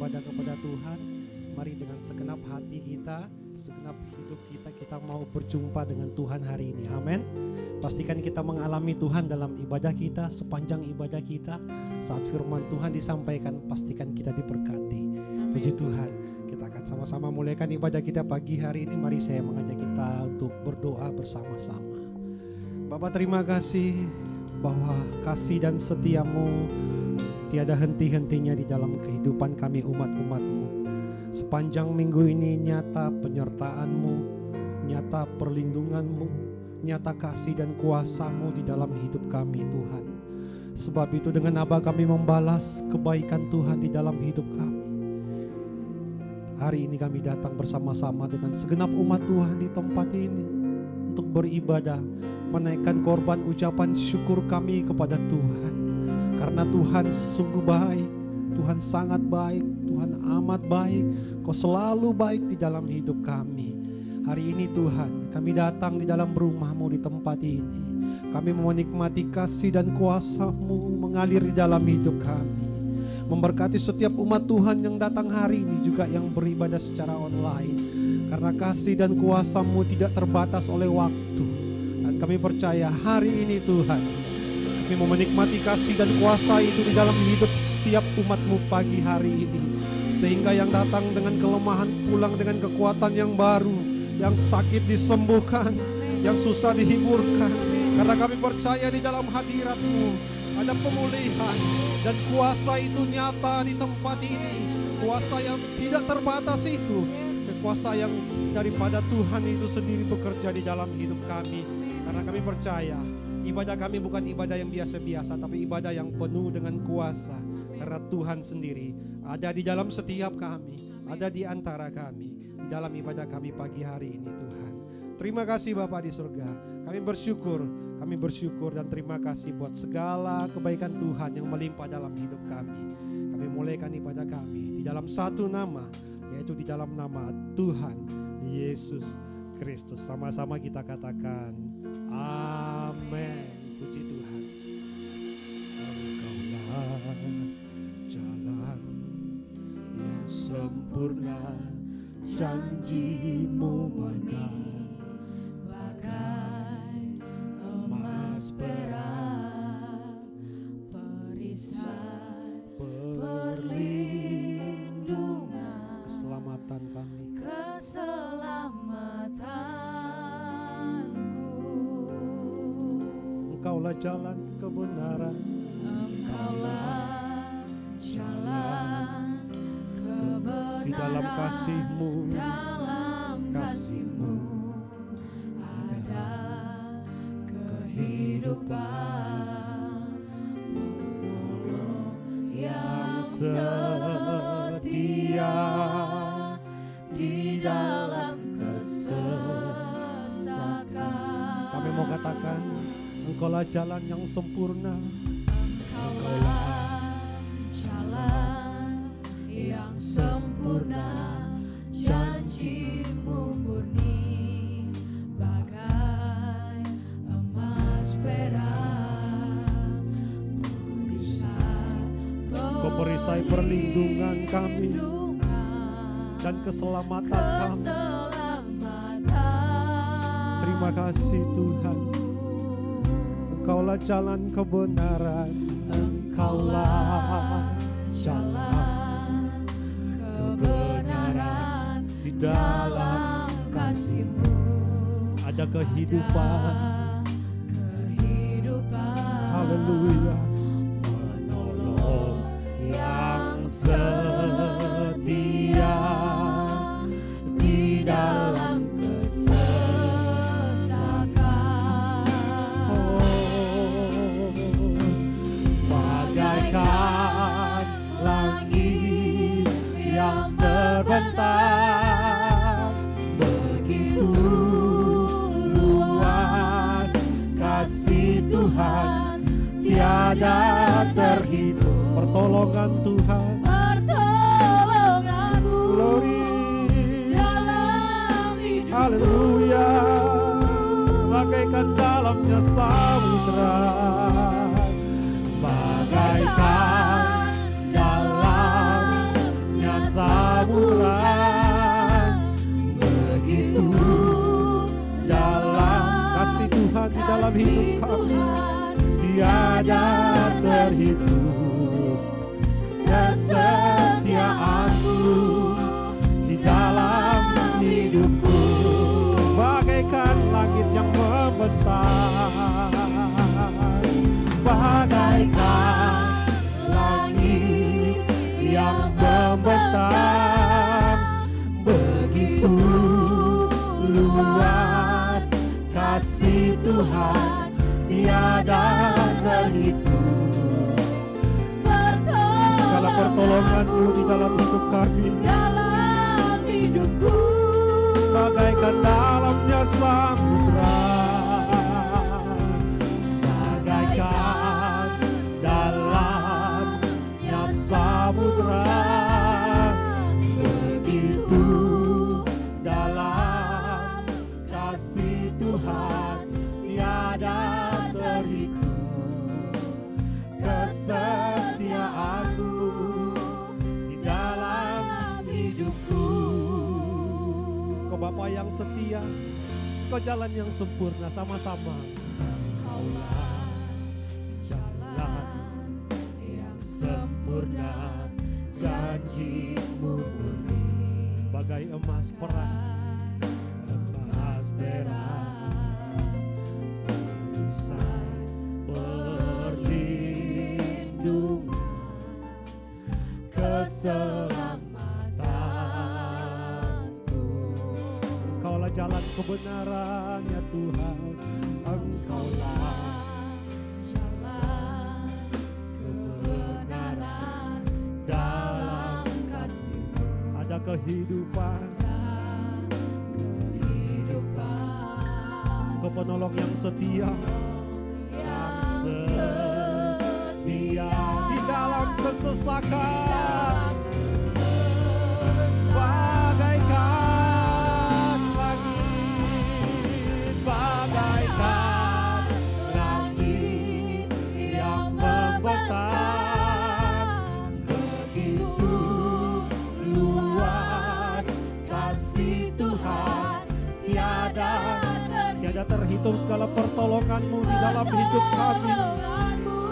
beribadah kepada Tuhan, mari dengan segenap hati kita, segenap hidup kita, kita mau berjumpa dengan Tuhan hari ini. Amin. Pastikan kita mengalami Tuhan dalam ibadah kita, sepanjang ibadah kita. Saat firman Tuhan disampaikan, pastikan kita diberkati. Puji Tuhan. Kita akan sama-sama mulaikan ibadah kita pagi hari ini. Mari saya mengajak kita untuk berdoa bersama-sama. Bapa, terima kasih bahwa kasih dan setiamu tiada henti-hentinya di dalam kehidupan kami umat-umatmu. Sepanjang minggu ini nyata penyertaan-Mu, nyata perlindungan-Mu, nyata kasih dan kuasa-Mu di dalam hidup kami Tuhan. Sebab itu dengan apa kami membalas kebaikan Tuhan di dalam hidup kami. Hari ini kami datang bersama-sama dengan segenap umat Tuhan di tempat ini untuk beribadah, menaikkan korban ucapan syukur kami kepada Tuhan. Karena Tuhan sungguh baik, Tuhan sangat baik, Tuhan amat baik, Kau selalu baik di dalam hidup kami. Hari ini Tuhan, kami datang di dalam rumah-Mu di tempat ini. Kami mau menikmati kasih dan kuasa-Mu mengalir di dalam hidup kami. Memberkati setiap umat Tuhan yang datang hari ini, juga yang beribadah secara online. Karena kasih dan kuasa-Mu tidak terbatas oleh waktu. Dan kami percaya hari ini Tuhan, kami mau menikmati kasih dan kuasa itu di dalam hidup setiap umat-Mu pagi hari ini. Sehingga yang datang dengan kelemahan pulang dengan kekuatan yang baru. Yang sakit disembuhkan, yang susah dihiburkan. Karena kami percaya di dalam hadirat-Mu ada pemulihan, dan kuasa itu nyata di tempat ini. Kuasa yang tidak terbatas itu, kuasa yang daripada Tuhan itu sendiri bekerja di dalam hidup kami. Karena kami percaya ibadah kami bukan ibadah yang biasa-biasa, tapi ibadah yang penuh dengan kuasa. Karena Tuhan sendiri ada di dalam setiap kami, ada di antara kami, di dalam ibadah kami pagi hari ini Tuhan. Terima kasih Bapa di surga, kami bersyukur dan terima kasih buat segala kebaikan Tuhan yang melimpah dalam hidup kami. Kami mulaikan ibadah kami di dalam satu nama, yaitu di dalam nama Tuhan Yesus Kristus. Sama-sama kita katakan amin. Puji Tuhan. Engkaulah jalan yang sempurna, janji-Mu bagai emas perak, perisai perlindungan, keselamatan kami, keselamatanku. Engkaulah jalan kebenaran, Engkaulah jalan kebenaran. Di dalam kasih-Mu, ada kehidupan, penolong yang setia di dalam kesesakan. Kami mau katakan, Engkaulah jalan yang sempurna, Engkaulah jalan yang sempurna, janji-Mu murni bagai emas perak, Kau perisai perlindungan kami dan keselamatan kami. Terima kasih Tuhan. Engkaulah jalan kebenaran, Engkaulah jalan kebenaran. Di dalam kasih-Mu ada kehidupan. Haleluya. Penolong yang setia di dalam kesesakan. Bagaikan langit yang terbentang, begitu luas kasih Tuhan, tiada terhitung. Pertolongan Tuhan, pertolongan-Mu, glory dalam hidup. Haleluya. Bagaikan dalamnya samudra, bagaikan dalamnya Tuhan tiada terhitung. Segala pertolongan-Mu di dalam hidup kami, dalam hidupku, bagaikan dalamnya samudra, bagaikan dalamnya samudra, begitu dalam kasih Tuhan tiada terhitung. Kesetiaan-Mu di dalam hidupku. Kau Bapa yang setia, Kau jalan yang sempurna, sama-sama. Kaulah jalan yang sempurna, janji-Mu murni, bagai emas perak, emas perak, perisai perlindungan, keselamatanku. Engkaulah jalan kebenaran ya Tuhan, Engkaulah jalan kebenaran dalam kasih-Mu. ada kehidupan, Kehidupan Engkau penolong yang setia, yang setia di dalam kesesakan, dalam bagaikan langit, bagaikan langit yang membentang, begitu luas kasih Tuhan, tiada terhitung segala pertolongan-Mu di dalam hidup kami.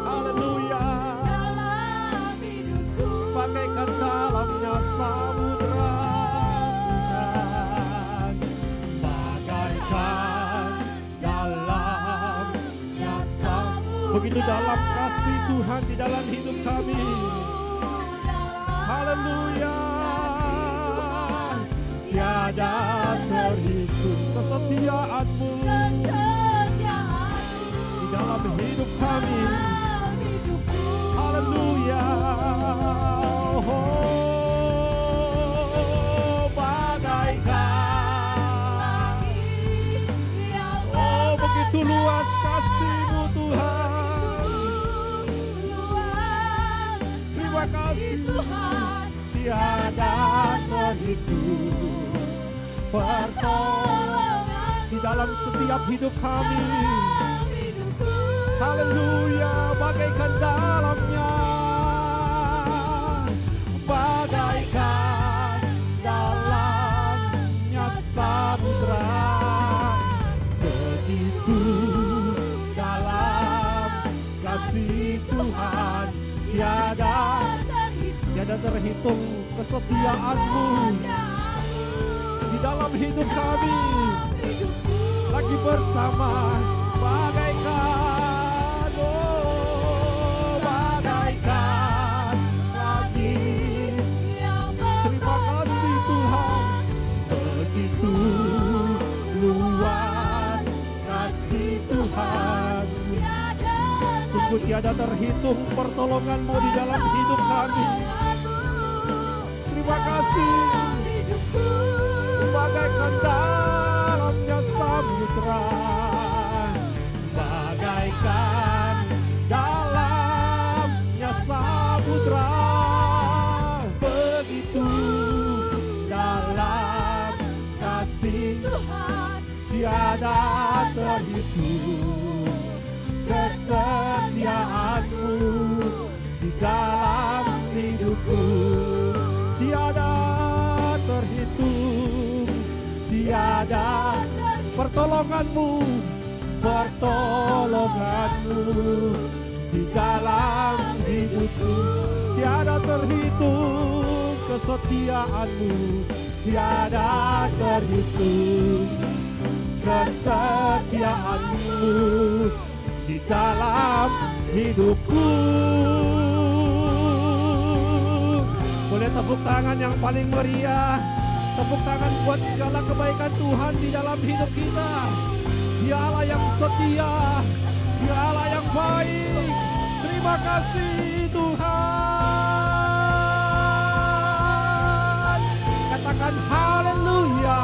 Haleluya. dalam hidupku, Bagaikan dalamnya samudra, Tuhan. Bagaikan dalamnya samudra. Begitu dalam kasih Tuhan di dalam hidup kami. Haleluya. Tiada terhitung kesetiaan-Mu di dalam hidup kami. Haleluya. Oh, bagaikan, oh begitu luas kasih-Mu Tuhan. Terima kasih Tuhan, tiada terhitung pertolongan di dalam setiap hidup kami. Haleluya, bagaikan dalamnya, bagaikan dalamnya samudra, begitu dalam kasih Tuhan, tiada terhitung kesetiaan-Mu di dalam hidup kami. Lagi bersama, bagaikan, oh bagaikan langit. Terima kasih Tuhan, begitu luas kasih Tuhan. Sungguh tiada terhitung pertolongan-Mu di dalam hidup kami. Terima kasih, bagaikan dalamnya samudra, bagaikan dalamnya samudra, begitu dalam kasih Tuhan, tiada terhitung kesetiaan-Mu di dalam hidupku. Tiada terhitung, tiada pertolongan-Mu di dalam hidupku. Tiada terhitung kesetiaan-Mu, tiada terhitung kesetiaan-Mu di dalam hidupku. Boleh tepuk tangan yang paling meriah. Tepuk tangan buat segala kebaikan Tuhan di dalam hidup kita. Dia Allah yang setia, Dia Allah yang baik. Terima kasih Tuhan. Katakan haleluya.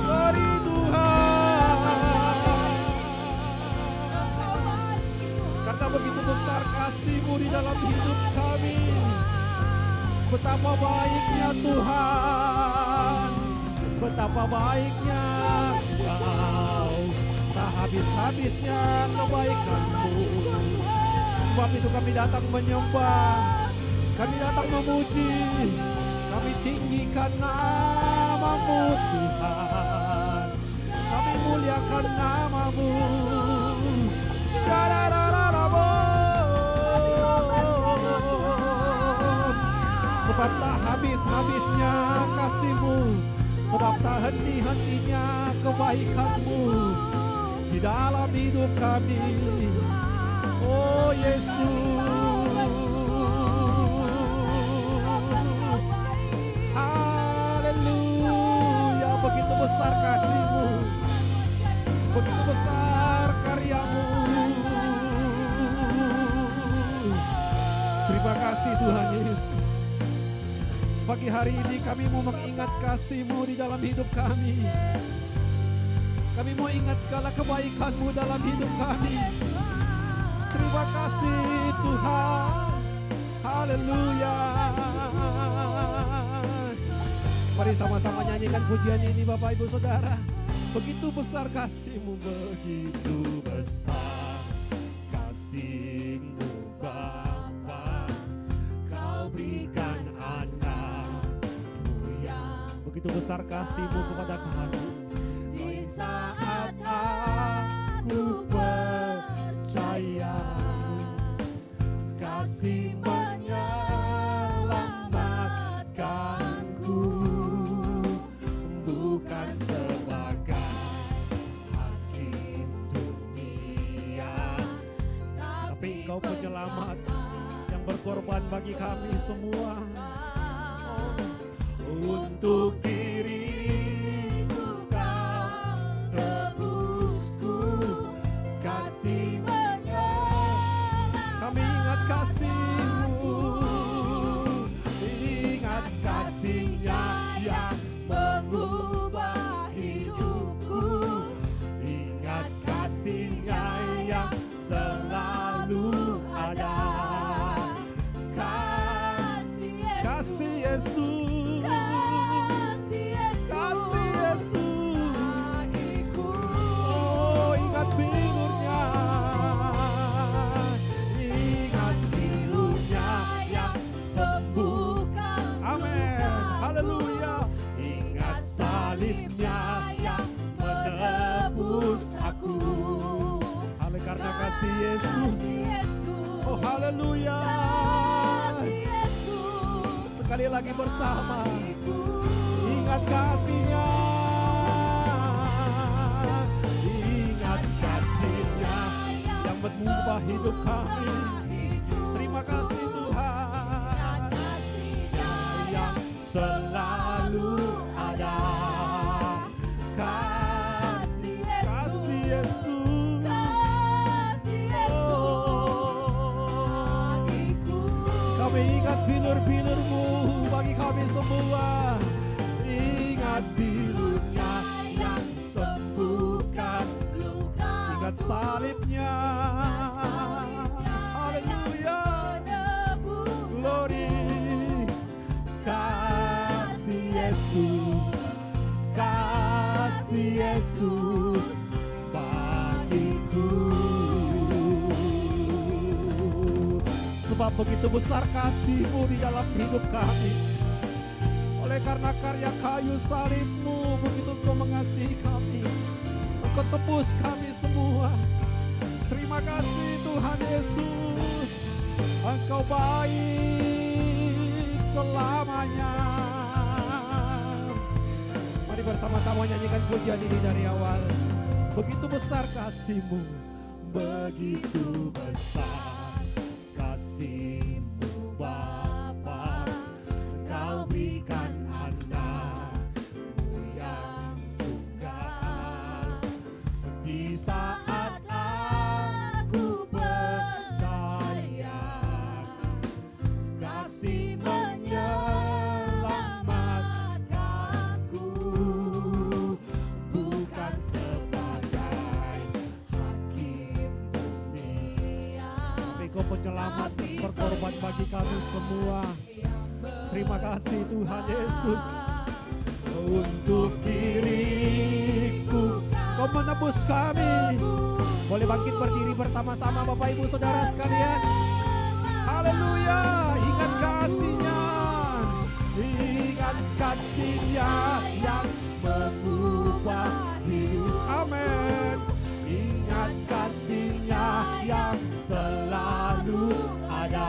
Glory Tuhan. Karena begitu besar kasih-Mu di dalam hidup kami. Betapa baiknya Tuhan, betapa baiknya Engkau, tak habis-habisnya kebaikan-Mu. Sebab itu kami datang menyembah, kami datang memuji, kami tinggikan nama-Mu Tuhan, kami muliakan nama-Mu. Sebab tak habis-habisnya kasih-Mu, sebab tak henti-hentinya kebaikan-Mu di dalam hidup kami. Oh Yesus, haleluya. Begitu besar kasih-Mu, begitu besar karya-Mu. Terima kasih Tuhan Yesus. Pagi hari ini kami mau mengingat kasih-Mu di dalam hidup kami. Kami mau ingat segala kebaikan-Mu dalam hidup kami. Terima kasih Tuhan. Haleluya. Mari sama-sama nyanyikan pujian ini Bapak Ibu Saudara. Begitu besar kasih-Mu, begitu besar kasih-Mu Bapa, Kau berikan anak-Mu yang begitu besar kasih-Mu kepada kami. Di saat aku percaya kasih menyelamatkanku, bukan sebagai hakim dunia, tapi Engkau penyelamat yang berkorban bagi kami semua. Untuk diriku Kau tebusku, kasih menyelamatkan. Kami ingat kasih-Mu, ingat kasih-Nya yang mengubah hidupku, ingat kasih-Nya yang selalu ada. Kasih Yesus, oh ingat bilurnya, ingat bilurnya yang sembuhkan. Amin, haleluya. Ingat salibnya yang menebus aku. Haleluya, karena kasih Yesus. Oh haleluya. Sekali lagi bersama, ingat kasih-Nya, ingat kasih-Nya yang mengubah hidup kami. Terima kasih Tuhan, yang selalu ada. Kasih Yesus, kami ingat bilur-bilur-Mu bagi kami semua. Ingat bilurnya yang sembuhkan luka, ingat salibnya. Haleluya, glory. Kasih Yesus, kasih Yesus bagiku. Sebab begitu besar kasih-Mu di dalam hidup kami. Oleh karena karya kayu salib-Mu, begitu Engkau mengasihi kami, Engkau tebus kami semua. Terima kasih Tuhan Yesus, Engkau baik selamanya. Mari bersama-sama nyanyikan pujian ini dari awal. Begitu besar kasih-Mu, begitu besar kasih-Mu Bapa, Kau berikan korban bagi kami semua. Terima kasih Tuhan Yesus. Untuk diriku Kau menebus kami. Boleh bangkit berdiri bersama-sama Bapak Ibu Saudara sekalian. Haleluya. Ingat kasih-Nya. Ingat kasih-Nya yang mengubah hidup. Amin. Ingat kasih-Nya yang selalu ada.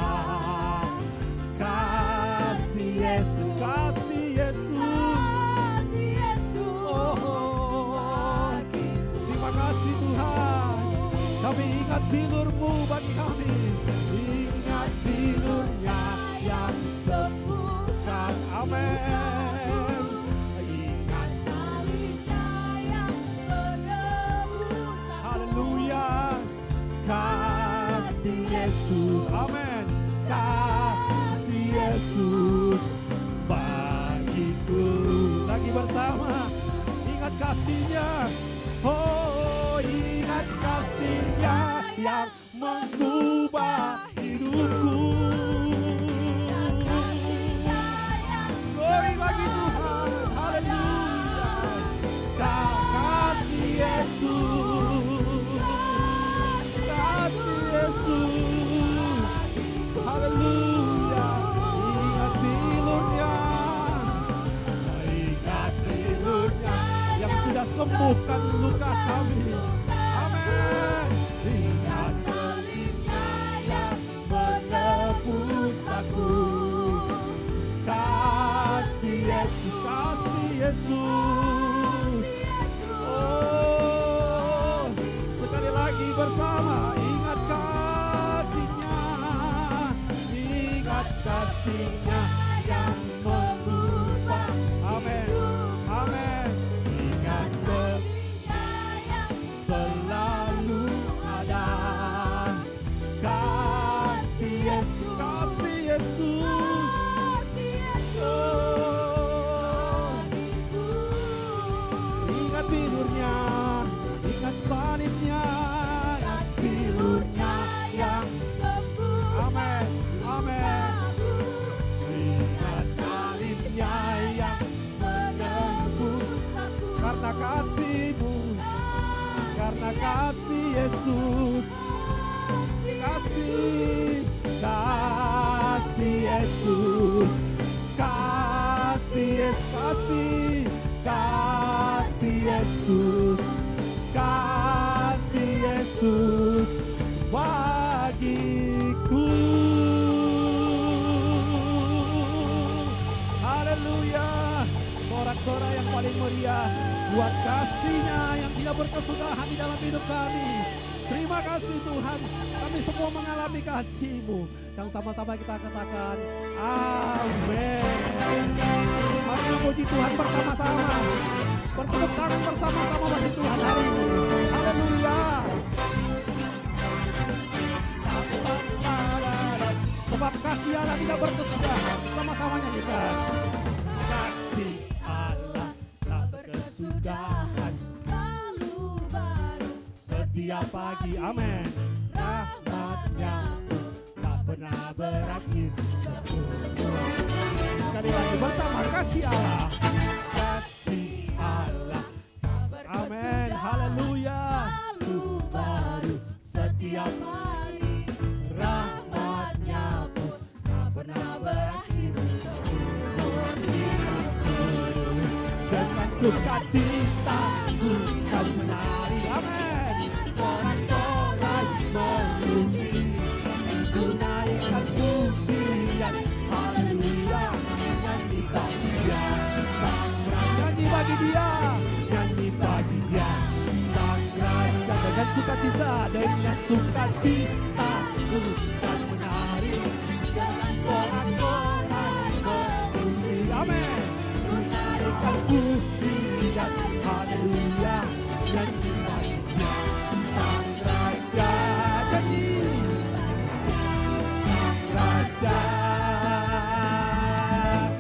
Kasih Yesus, kasih Yesus. Oh, terima kasih Tuhan. Kami ingat bilur-Mu bagi kami. Ingat bilur-Nya yang sembuhkan. Amin. Ingat salib-Nya yang menebus. Haleluya. Kasih Yesus. Amin. Kasih Yesus bagiku. Lagi bersama. Ingat kasih-Nya. Oh, ingat kasih-Nya yang mengubah hidupku. Glory bagi Tuhan. Haleluya. Kasih Yesus. Kasih Yesus. Haleluya. Ingat bilur-Nya. Ingat bilur-Nya yang sudah sembuhkan luka kami. Amin. Ingat salib-Nya yang menebus aku. Kasih Yesus, kasih Yesus. Oh, sekali lagi bersama. Ingat kasih-Nya. Ingat kasih-Nya yang mengubah. Amin. Amin. Ingat kasih-Nya yang selalu ada. Kasih Yesus, kasih Yesus. Oh, ingat bilur-Nya, ingat salib-Nya, ingat bilur-Nya yang sembuh. Amin. Amin. Ingat salib-Nya yang menebus aku. Karena kasih-Mu, karena kasih Yesus. Kasih, kasih Yesus. Kasih Yesus, kasih, kasih Yesus. Kasih Yesus bagiku. Haleluya. Sorak-sorai yang paling meriah buat kasih-Nya yang tidak berkesudahan di dalam hidup kami. Terima kasih Tuhan, kami semua mengalami kasih-Mu. Yang sama-sama kita katakan amin. Mari memuji Tuhan bersama-sama. Bertepuk tangan bersama-sama bagi Tuhan hari ini. Haleluya. Sebab kasih Allah tidak berkesudahan. Sama-sama nyanyikan. Kasih Allah tak berkesudahan, selalu baru setiap pagi. Amin. Rahmat-Nya pun tak pernah berakhir. Sekali lagi bersama kasih Allah. Kasih Allah. Amin. Haleluya. Selalu baru setiap hari. Rahmat-Nya pun tak pernah berakhir. Dengan sukacita ku kan menari. Amin. Sorak-sorai memuji, ku naikkan pujian. Haleluya. Nyanyi bagi Dia, nyanyi bagi Dia, nyanyi bagi Dia, Sang Raja. Dengan sukacita, dengan sukacita ku kan menari. Dengan sorak-sorai memuji. Amin. Pujian, haleluya, nyanyi bagi Dia, Sang Raja. Nyanyi, Sang Raja.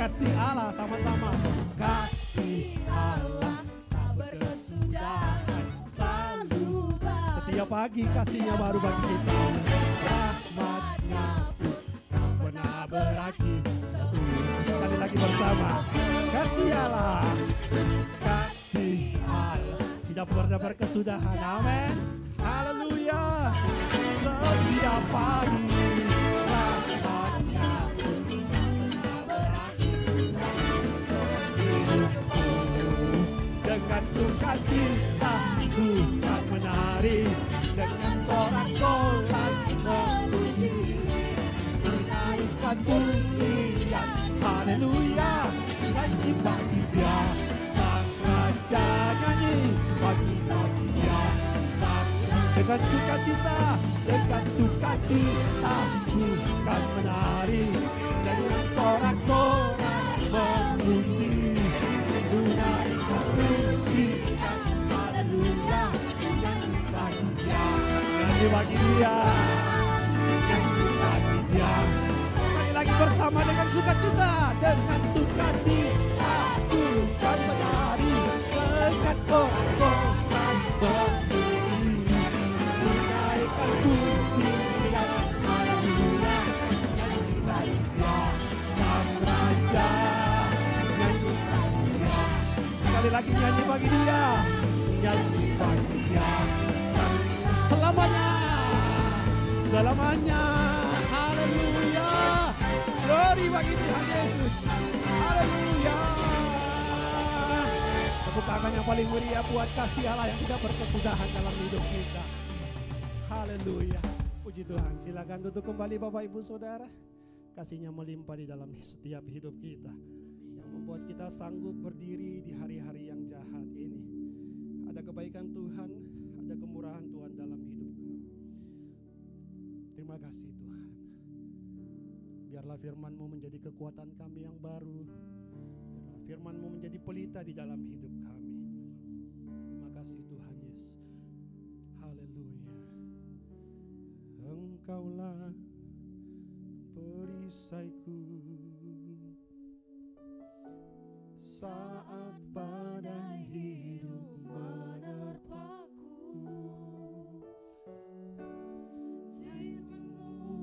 Kasih Allah sama-sama. Kasih Allah tak berkesudahan, selalu baru. Setiap pagi kasih-Nya baru bagi kita. Rahmat-Nya pun bersama. Kasih Allah, kasih Allah tidak pernah berkesudahan. Amin. Haleluya. Setiap pagi rahmat-Nya dengan sukacita ku kan menari, dengan sorak-sorai memuji, menaikkan pujian. Haleluya, nyanyi bagi Dia Sang Raja, nyanyi bagi Dia Sang Raja. Dengan sukacita, dengan sukacita ku kan menari, dengan sorak-sorai memuji, menaikkan pujian. Haleluya, nyanyi bagi Dia, nyanyi bagi Dia, nyanyi bagi Dia. Sekali lagi bersama dengan sukacita, dengan sukacita ku kan menari, dengan sorak-sorai memuji, menaikkan pujian. Haleluya, nyanyi bagi Dia Sang Raja, nyanyi bagi Dia. Sekali lagi nyanyi bagi Dia, nyanyi bagi Dia selamanya, selamanya. Haleluya, glory bagi Tuhan Yesus. Haleluya. Tepuk tangan yang paling meriah buat kasih Allah yang tidak berkesudahan dalam hidup kita. Haleluya, puji Tuhan. Silakan duduk kembali Bapak Ibu Saudara. Kasih-Nya melimpah di dalam setiap hidup kita, yang membuat kita sanggup berdiri di hari-hari yang jahat ini. Ada kebaikan Tuhan, ada kemurahan Tuhan dalam hidup kami. Terima kasih Tuhan. Biarlah firman-Mu menjadi kekuatan kami yang baru. Biarlah firman-Mu menjadi pelita di dalam hidup kami. Terima kasih Tuhan Yesus. Haleluya. Engkaulah perisaiku saat badai hidup menerpaku. Firman-Mu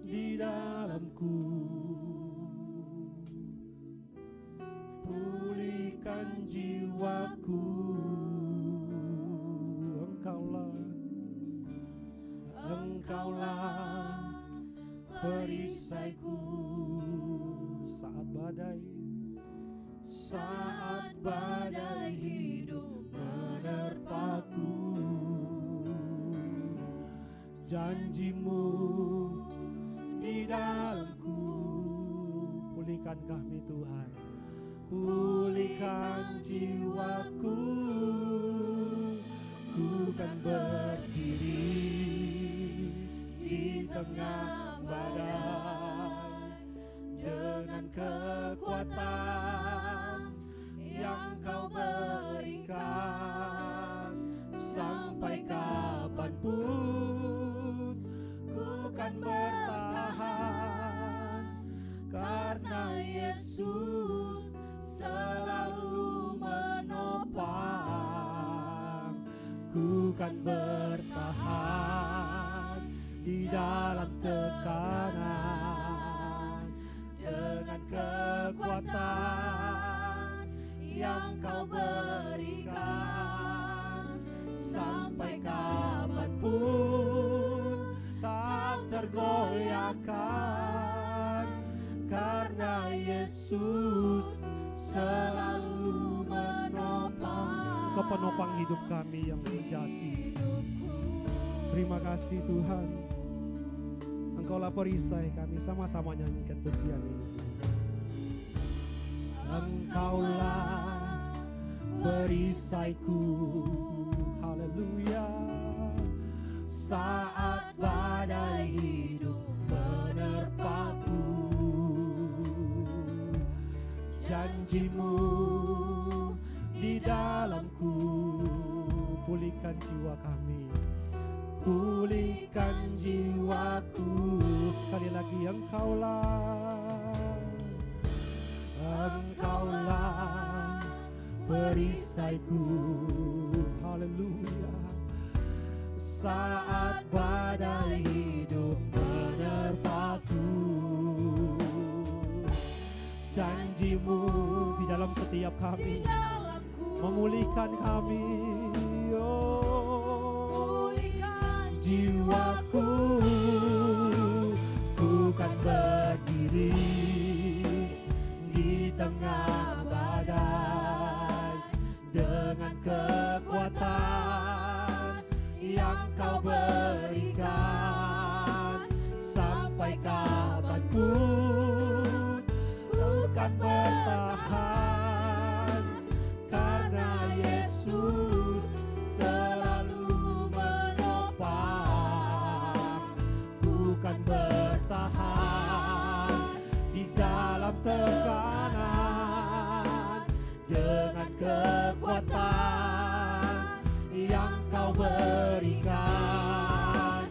di dalamku, pulihkan jiwaku. Engkaulah perisaiku saat badai hidup menerpaku. Janji-Mu di dalamku, pulihkan kami Tuhan, pulihkan jiwaku. Ku kan berdiri di tengah badai dengan kekuatan yang Kau berikan. Sampai kapanpun ku kan bertahan, karena Yesus selalu menopang. Ku kan bertahan di dalam tekanan dengan kekuatan yang Kau berikan. Sampai kapanpun tak tergoyahkan, karena Yesus selalu menopang. Kau penopang hidup kami yang sejati. Terima kasih Tuhan. Engkaulah perisai kami, sama-sama nyanyikan pujian ini. Engkaulah perisaiku, haleluya, saat badai hidup menerpaku. Janji-Mu di dalamku, pulihkan jiwa kami, pulihkan jiwaku. Sekali lagi, Engkaulah perisaiku, haleluya, saat badai hidup menerpaku. janji-Mu di dalam setiap di kami, dalamku, memulihkan kami. Oh, pulihkan jiwaku, ku kan berdiri di tengah badai dengan kekuatan yang Kau berikan. Sampai kapanpun ku kan bertahan, karena Yesus selalu menopang. Ku kan bertahan di dalam tekanan dengan kekuatan yang Kau berikan.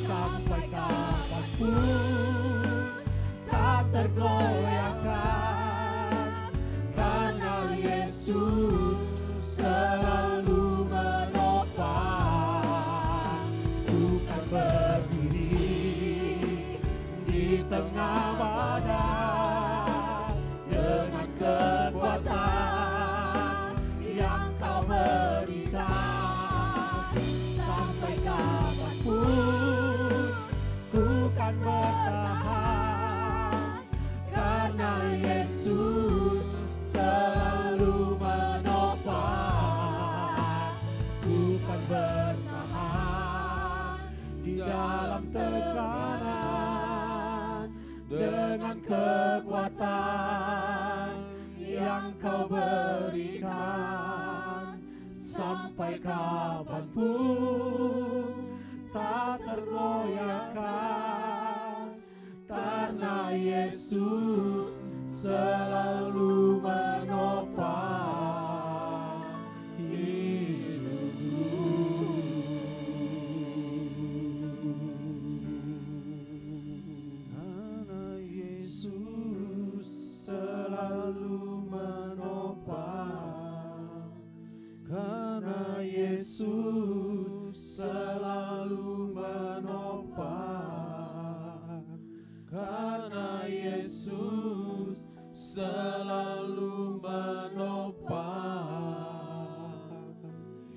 Sampai kapanpun tak tergoyahkan, karena Yesus selalu menopang. Ku kan berdiri di tengah badai dengan kekuatan yang Kau berikan. Sampai kapanpun ku kan bertahan, karena Yesus selalu menopang. Ku kan bertahan di dalam tekanan dengan kekuatan yang Kau berikan. Sampai kapanpun tak tergoyahkan, karena Yesus selalu menopang hidupku. Karena Yesus selalu menopang, karena Yesus selalu menopang, karena Yesus selalu menopang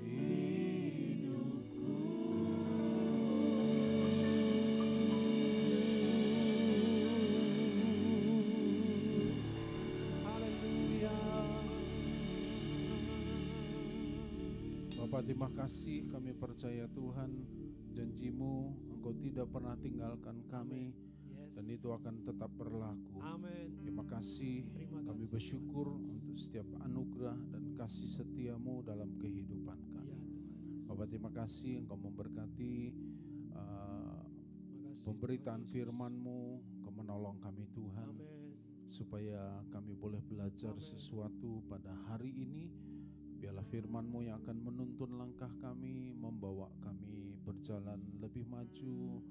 hidupku. Haleluya. Bapak, terima kasih, kami percaya Tuhan, janji-Mu Engkau tidak pernah tinggalkan kami, dan itu akan tetap berlaku. Amin. Terima kasih, Terima kami kasih, bersyukur Tuhan Yesus. untuk setiap anugerah dan kasih setia-Mu dalam kehidupan kami. Ya, Tuhan Yesus. Bapak, terima kasih Engkau memberkati Terima kasih, pemberitaan Tuhan Yesus. firman-Mu, Engkau menolong kami Tuhan, Amin. supaya kami boleh belajar Amin. sesuatu pada hari ini. Biarlah firman-Mu yang akan menuntun langkah kami, membawa kami berjalan lebih maju,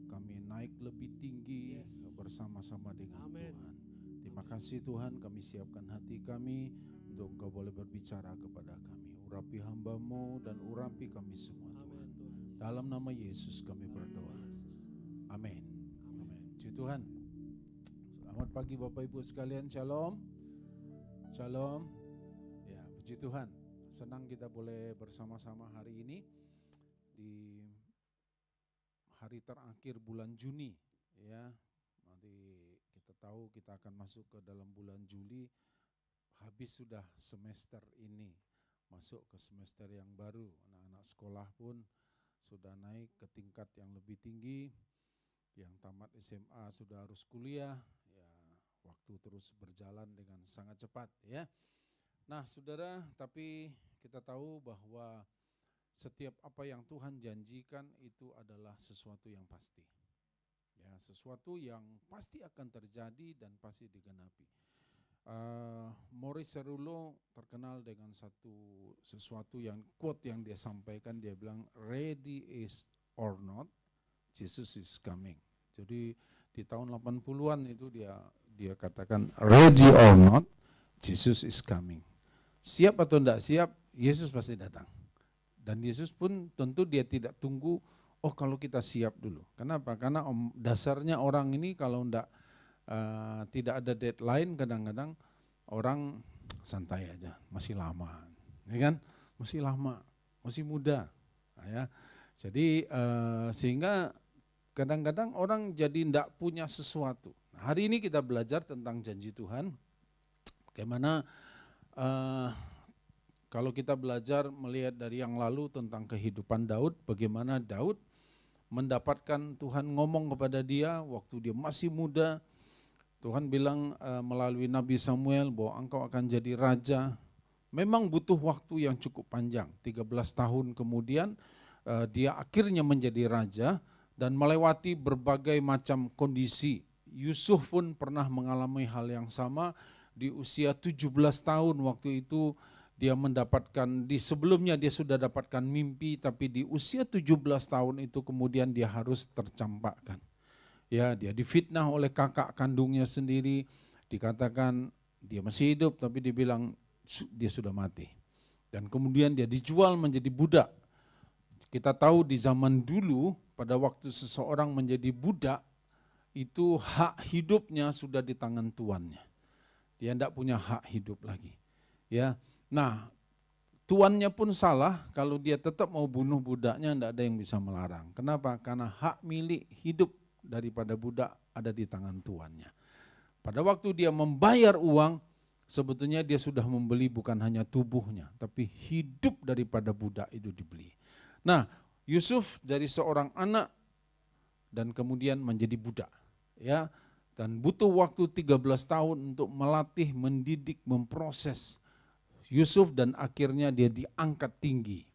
kami naik lebih tinggi Yes. bersama-sama dengan Amin. Tuhan. Terima kasih Tuhan, kami siapkan hati kami untuk Engkau boleh berbicara kepada kami. Urapi hamba-Mu dan urapi kami semua Tuhan. Amin, Tuhan Yesus. Dalam nama Yesus kami berdoa. Amin. Amin. Puji Tuhan. Selamat pagi Bapak Ibu sekalian, shalom. Shalom. Ya, puji Tuhan. Senang kita boleh bersama-sama hari ini di hari terakhir bulan Juni, ya. Nanti kita tahu kita akan masuk ke dalam bulan Juli, habis sudah semester ini, masuk ke semester yang baru. Anak-anak sekolah pun sudah naik ke tingkat yang lebih tinggi, yang tamat SMA sudah harus kuliah, ya. Waktu terus berjalan dengan sangat cepat, ya. Nah, saudara, tapi kita tahu bahwa setiap apa yang Tuhan janjikan itu adalah sesuatu yang pasti. Ya, sesuatu yang pasti akan terjadi dan pasti digenapi. Maurice Cerullo terkenal dengan sesuatu yang quote yang dia sampaikan, dia bilang ready is or not, Jesus is coming. Jadi di tahun 80-an itu dia katakan ready or not, Jesus is coming. Siap atau tidak siap, Yesus pasti datang. Dan Yesus pun tentu dia tidak tunggu, oh kalau kita siap dulu. Kenapa? Karena dasarnya orang ini kalau tidak tidak ada deadline, kadang-kadang orang santai aja, masih lama, ya kan? Masih lama, masih muda, ya. Jadi sehingga kadang-kadang orang jadi tidak punya sesuatu. Nah, hari ini kita belajar tentang janji Tuhan. Bagaimana kalau kita belajar melihat dari yang lalu tentang kehidupan Daud, bagaimana Daud mendapatkan Tuhan ngomong kepada dia waktu dia masih muda. Tuhan bilang melalui Nabi Samuel bahwa engkau akan jadi raja. Memang butuh waktu yang cukup panjang, 13 tahun kemudian dia akhirnya menjadi raja dan melewati berbagai macam kondisi. Yusuf pun pernah mengalami hal yang sama di usia 17 tahun waktu itu. Dia mendapatkan, sebelumnya dia sudah dapatkan mimpi, tapi di usia 17 tahun itu kemudian dia harus tercampakkan. Ya, dia difitnah oleh kakak kandungnya sendiri, dikatakan dia masih hidup tapi dibilang dia sudah mati. Dan kemudian dia dijual menjadi budak. Kita tahu di zaman dulu pada waktu seseorang menjadi budak itu hak hidupnya sudah di tangan tuannya. Dia tidak punya hak hidup lagi. Ya. Nah, tuannya pun salah kalau dia tetap mau bunuh budaknya, tidak ada yang bisa melarang. Kenapa? Karena hak milik hidup daripada budak ada di tangan tuannya. Pada waktu dia membayar uang, sebetulnya dia sudah membeli bukan hanya tubuhnya, tapi hidup daripada budak itu dibeli. Nah, Yusuf dari seorang anak dan kemudian menjadi budak, ya, dan butuh waktu 13 tahun untuk melatih, mendidik, memproses Yusuf dan akhirnya dia diangkat tinggi.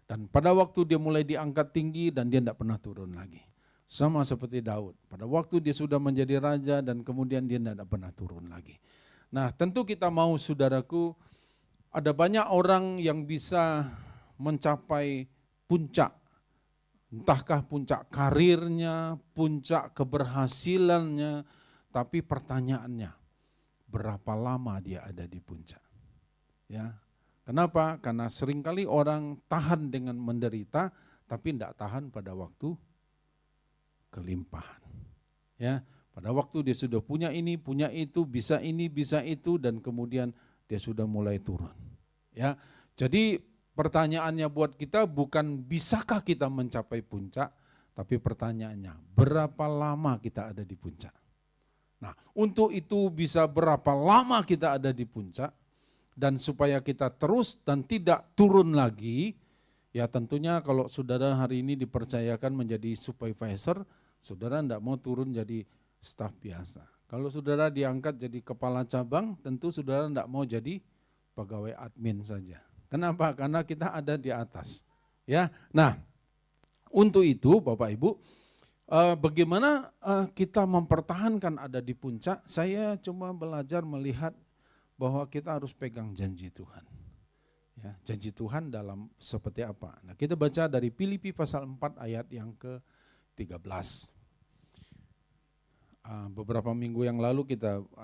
Dan pada waktu dia mulai diangkat tinggi dan dia tidak pernah turun lagi. Sama seperti Daud, pada waktu dia sudah menjadi raja dan kemudian dia tidak pernah turun lagi. Nah, tentu kita mau, saudaraku, ada banyak orang yang bisa mencapai puncak. Entahkah puncak karirnya, puncak keberhasilannya, tapi pertanyaannya, berapa lama dia ada di puncak? Ya, kenapa? Karena seringkali orang tahan dengan menderita, tapi tidak tahan pada waktu kelimpahan. Ya, pada waktu dia sudah punya ini, punya itu, bisa ini, bisa itu, dan kemudian dia sudah mulai turun. Ya, jadi pertanyaannya buat kita bukan bisakah kita mencapai puncak, tapi pertanyaannya berapa lama kita ada di puncak. Nah, untuk itu bisa berapa lama kita ada di puncak, dan supaya kita terus dan tidak turun lagi, ya tentunya kalau saudara hari ini dipercayakan menjadi supervisor, saudara tidak mau turun jadi staf biasa. Kalau saudara diangkat jadi kepala cabang, tentu saudara tidak mau jadi pegawai admin saja. Kenapa? Karena kita ada di atas. Ya, nah untuk itu Bapak Ibu, bagaimana kita mempertahankan ada di puncak? Saya cuma belajar melihat bahwa kita harus pegang janji Tuhan. Ya, janji Tuhan dalam seperti apa? Nah, kita baca dari Filipi pasal 4 ayat yang ke-13. Beberapa minggu yang lalu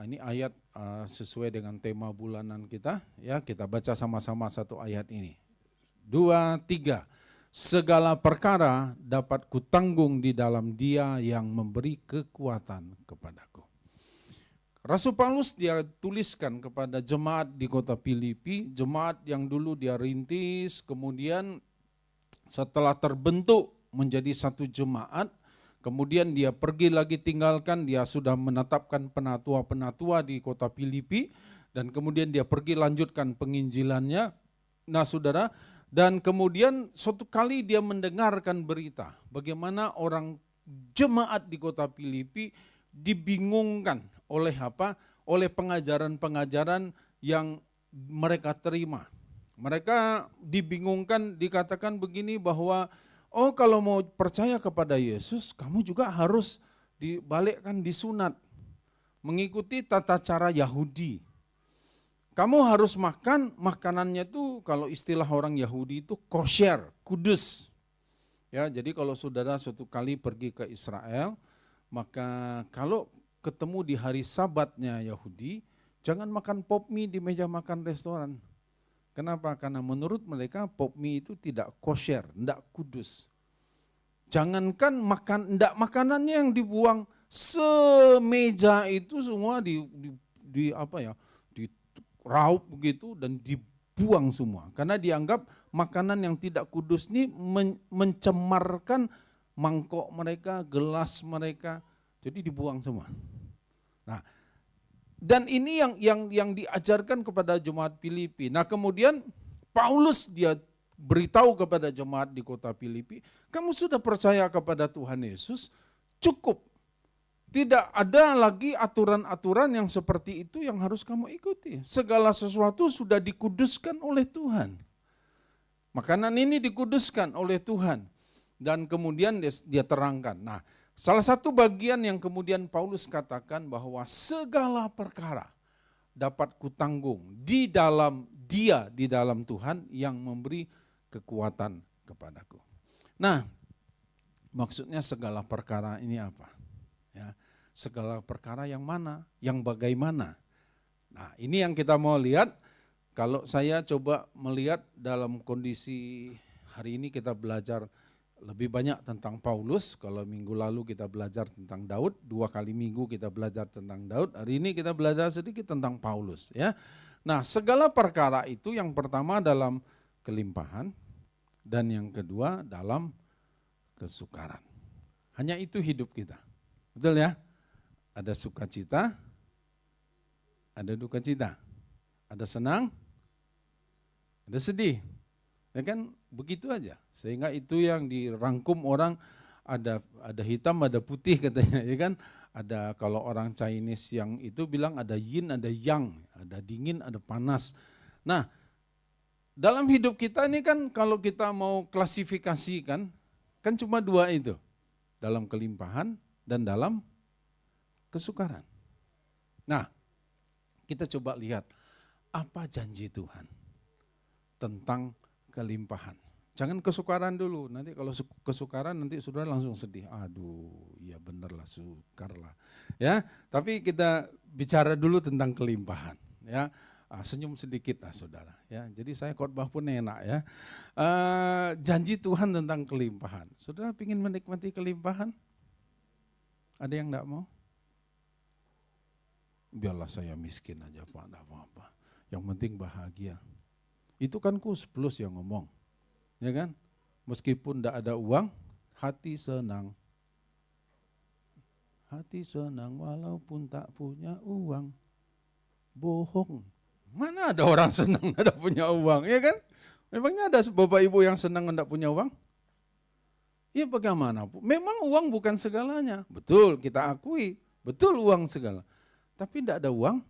ini ayat sesuai dengan tema bulanan kita, ya, kita baca sama-sama satu ayat ini. 2, 3. Segala perkara dapat kutanggung di dalam Dia yang memberi kekuatan kepadaku. Rasul Paulus dia tuliskan kepada jemaat di kota Filipi, jemaat yang dulu dia rintis, kemudian setelah terbentuk menjadi satu jemaat, kemudian dia pergi lagi tinggalkan, dia sudah menetapkan penatua-penatua di kota Filipi, dan kemudian dia pergi lanjutkan penginjilannya. Nah saudara, dan kemudian suatu kali dia mendengarkan berita, bagaimana orang jemaat di kota Filipi dibingungkan oleh apa? Oleh pengajaran-pengajaran yang mereka terima. Mereka dibingungkan, dikatakan begini bahwa oh kalau mau percaya kepada Yesus, kamu juga harus dibalikkan disunat. Mengikuti tata cara Yahudi. Kamu harus makan, makanannya itu kalau istilah orang Yahudi itu kosher, kudus. Ya, jadi kalau saudara suatu kali pergi ke Israel, maka kalau ketemu di hari Sabatnya Yahudi, jangan makan pop mie di meja makan restoran. Kenapa? Karena menurut mereka pop mie itu tidak kosher, tidak kudus. Jangankan makanannya yang dibuang, semeja itu semua di apa ya, diraup begitu dan dibuang semua. Karena dianggap makanan yang tidak kudus ini mencemarkan mangkok mereka, gelas mereka, jadi dibuang semua. Nah, dan ini yang diajarkan kepada jemaat Filipi. Nah, kemudian Paulus dia beritahu kepada jemaat di kota Filipi, kamu sudah percaya kepada Tuhan Yesus, cukup. Tidak ada lagi aturan-aturan yang seperti itu yang harus kamu ikuti. Segala sesuatu sudah dikuduskan oleh Tuhan. Makanan ini dikuduskan oleh Tuhan. Dan kemudian dia terangkan. Nah, salah satu bagian yang kemudian Paulus katakan bahwa segala perkara dapat kutanggung di dalam Dia, di dalam Tuhan yang memberi kekuatan kepadaku. Nah, maksudnya segala perkara ini apa? Ya, segala perkara yang mana? Yang bagaimana? Nah, ini yang kita mau lihat. Kalau saya coba melihat dalam kondisi hari ini kita belajar lebih banyak tentang Paulus. Kalau minggu lalu kita belajar tentang Daud, 2 kali minggu kita belajar tentang Daud. Hari ini kita belajar sedikit tentang Paulus, ya. Nah, segala perkara itu yang pertama dalam kelimpahan dan yang kedua dalam kesukaran. Hanya itu hidup kita. Betul ya? Ada sukacita, ada duka cita. Ada senang, ada sedih. Ya kan begitu aja. Sehingga itu yang dirangkum orang, ada hitam, ada putih katanya, ya kan? Ada kalau orang Chinese yang itu bilang ada yin, ada yang, ada dingin, ada panas. Nah, dalam hidup kita ini kan kalau kita mau klasifikasikan, kan cuma 2 itu. Dalam kelimpahan dan dalam kesukaran. Nah, kita coba lihat apa janji Tuhan tentang kelimpahan. Jangan kesukaran dulu, nanti kalau kesukaran nanti saudara langsung sedih. Aduh, ya benerlah, sukarlah. Ya, tapi kita bicara dulu tentang kelimpahan. Ya, senyum sedikit lah saudara. Ya, jadi saya khotbah pun enak ya. Janji Tuhan tentang kelimpahan. Saudara ingin menikmati kelimpahan? Ada yang enggak mau? Biarlah saya miskin aja Pak, enggak apa-apa. Yang penting bahagia. Itu kan Kus Plus yang ngomong. Ya kan? Meskipun enggak ada uang, hati senang. Hati senang walaupun tak punya uang. Bohong. Mana ada orang senang ada punya uang, ya kan? Memangnya ada bapak ibu yang senang enggak punya uang? Ya bagaimana? Memang uang bukan segalanya. Betul, kita akui. Betul uang segala. Tapi enggak ada uang,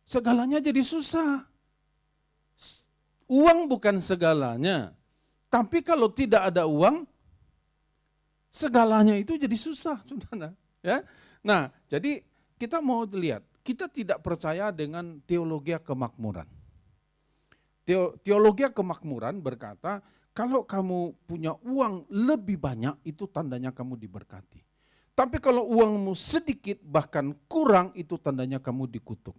segalanya jadi susah. Uang bukan segalanya. Tapi kalau tidak ada uang, segalanya itu jadi susah, saudara. Ya. Nah, jadi kita mau lihat, kita tidak percaya dengan teologi kemakmuran. Teologi kemakmuran berkata, kalau kamu punya uang lebih banyak, itu tandanya kamu diberkati. Tapi kalau uangmu sedikit, bahkan kurang, itu tandanya kamu dikutuk.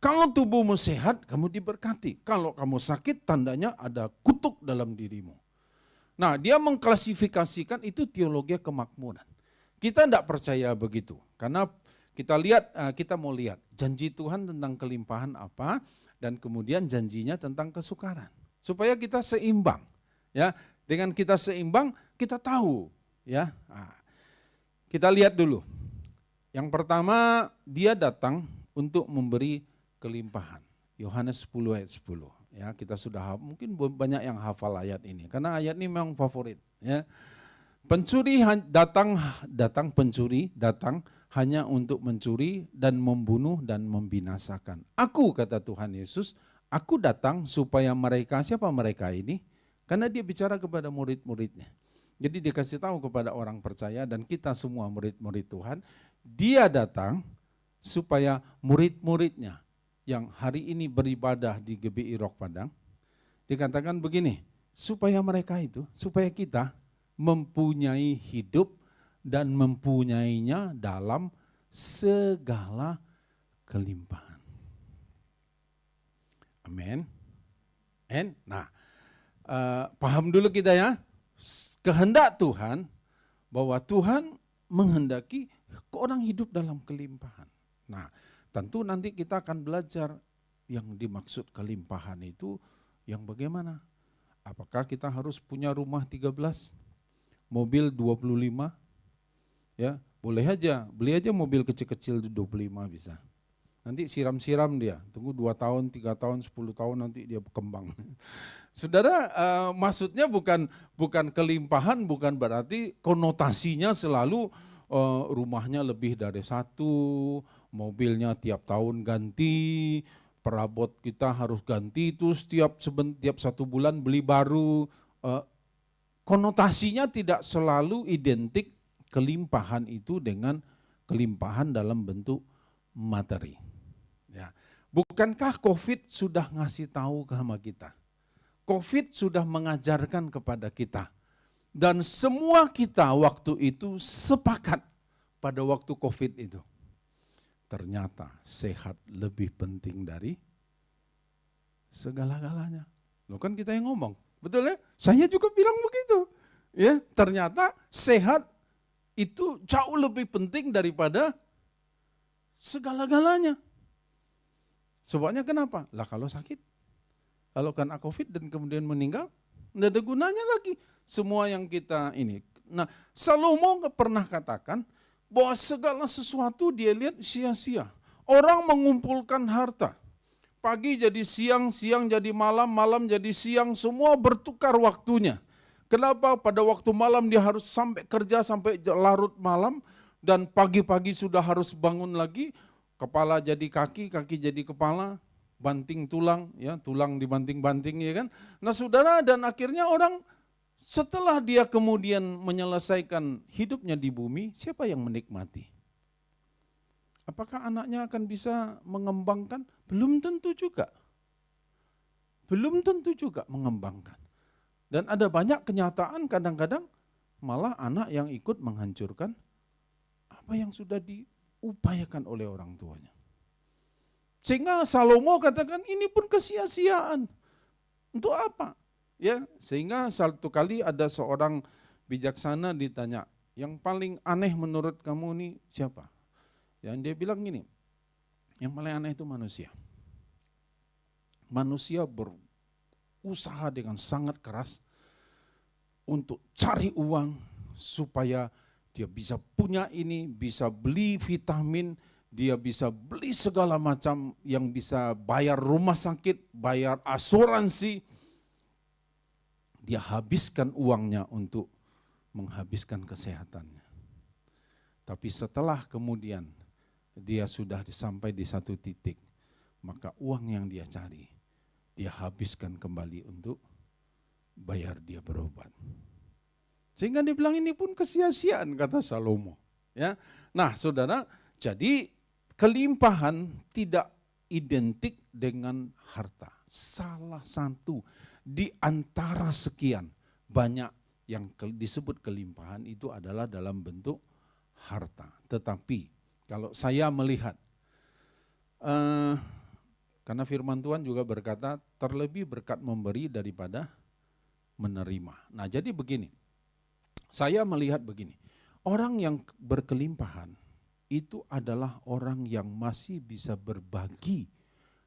Kalau tubuhmu sehat, kamu diberkati. Kalau kamu sakit, tandanya ada kutuk dalam dirimu. Nah, dia mengklasifikasikan itu teologi kemakmuran. Kita tidak percaya begitu. Karena kita mau lihat janji Tuhan tentang kelimpahan apa, dan kemudian janjinya tentang kesukaran. Supaya kita seimbang. Ya, dengan kita seimbang, kita tahu. Ya, kita lihat dulu. Yang pertama, dia datang untuk memberi kelimpahan. Yohanes 10 ayat 10. Ya, kita sudah mungkin banyak yang hafal ayat ini karena ayat ini memang favorit, ya. Pencuri datang hanya untuk mencuri dan membunuh dan membinasakan. Aku, kata Tuhan Yesus, aku datang supaya mereka, siapa mereka ini? Karena dia bicara kepada murid-muridnya. Jadi dikasih tahu kepada orang percaya dan kita semua murid-murid Tuhan, dia datang supaya murid-muridnya yang hari ini beribadah di GBI Rock Padang, dikatakan begini, supaya kita mempunyai hidup dan mempunyainya dalam segala kelimpahan. Amin. Nah, paham dulu kita ya, kehendak Tuhan bahwa Tuhan menghendaki orang hidup dalam kelimpahan. Nah, tentu nanti kita akan belajar yang dimaksud kelimpahan itu yang bagaimana. Apakah kita harus punya rumah 13, mobil 25? Ya, boleh aja, beli aja mobil kecil-kecil 25 bisa. Nanti siram-siram dia, tunggu 2 tahun, 3 tahun, 10 tahun nanti dia berkembang. Saudara, maksudnya bukan kelimpahan, bukan berarti konotasinya selalu rumahnya lebih dari 1, mobilnya tiap tahun ganti, perabot kita harus ganti terus tiap 1 bulan beli baru. Konotasinya tidak selalu identik kelimpahan itu dengan kelimpahan dalam bentuk materi. Ya. Bukankah COVID sudah ngasih tahu sama kita? COVID sudah mengajarkan kepada kita. Dan semua kita waktu itu sepakat pada waktu COVID itu. Ternyata sehat lebih penting dari segala-galanya. Loh kan kita yang ngomong, betul ya? Saya juga bilang begitu. Ya, ternyata sehat itu jauh lebih penting daripada segala-galanya. Sebabnya kenapa? Lah kalau sakit, kalau kena COVID dan kemudian meninggal, tidak ada gunanya lagi semua yang kita ini. Nah, Salomo pernah katakan bahwa segala sesuatu dia lihat sia-sia. Orang mengumpulkan harta. Pagi jadi siang, siang jadi malam, malam jadi siang, semua bertukar waktunya. Kenapa? Pada waktu malam dia harus sampai kerja sampai larut malam, dan pagi-pagi sudah harus bangun lagi, kepala jadi kaki, kaki jadi kepala, banting tulang, ya tulang dibanting-banting, ya kan. Nah saudara, dan akhirnya orang setelah dia kemudian menyelesaikan hidupnya di bumi, siapa yang menikmati? Apakah anaknya akan bisa mengembangkan? Belum tentu juga. Belum tentu juga mengembangkan. Dan ada banyak kenyataan kadang-kadang malah anak yang ikut menghancurkan apa yang sudah diupayakan oleh orang tuanya. Sehingga Salomo katakan ini pun kesia-siaan. Untuk apa? Ya, sehingga satu kali ada seorang bijaksana ditanya, yang paling aneh menurut kamu ini siapa? Yang dia bilang gini, yang paling aneh itu manusia. Manusia berusaha dengan sangat keras untuk cari uang supaya dia bisa punya ini, bisa beli vitamin, dia bisa beli segala macam yang bisa bayar rumah sakit, bayar asuransi. Dia habiskan uangnya untuk menghabiskan kesehatannya. Tapi setelah kemudian dia sudah sampai di satu titik, maka uang yang dia cari, dia habiskan kembali untuk bayar dia berobat. Sehingga dia bilang ini pun kesia-siaan, kata Salomo. Ya, nah saudara, jadi kelimpahan tidak identik dengan harta. Salah satu di antara sekian banyak yang disebut kelimpahan itu adalah dalam bentuk harta. Tetapi kalau saya melihat, karena firman Tuhan juga berkata terlebih berkat memberi daripada menerima. Nah jadi begini, saya melihat begini, orang yang berkelimpahan itu adalah orang yang masih bisa berbagi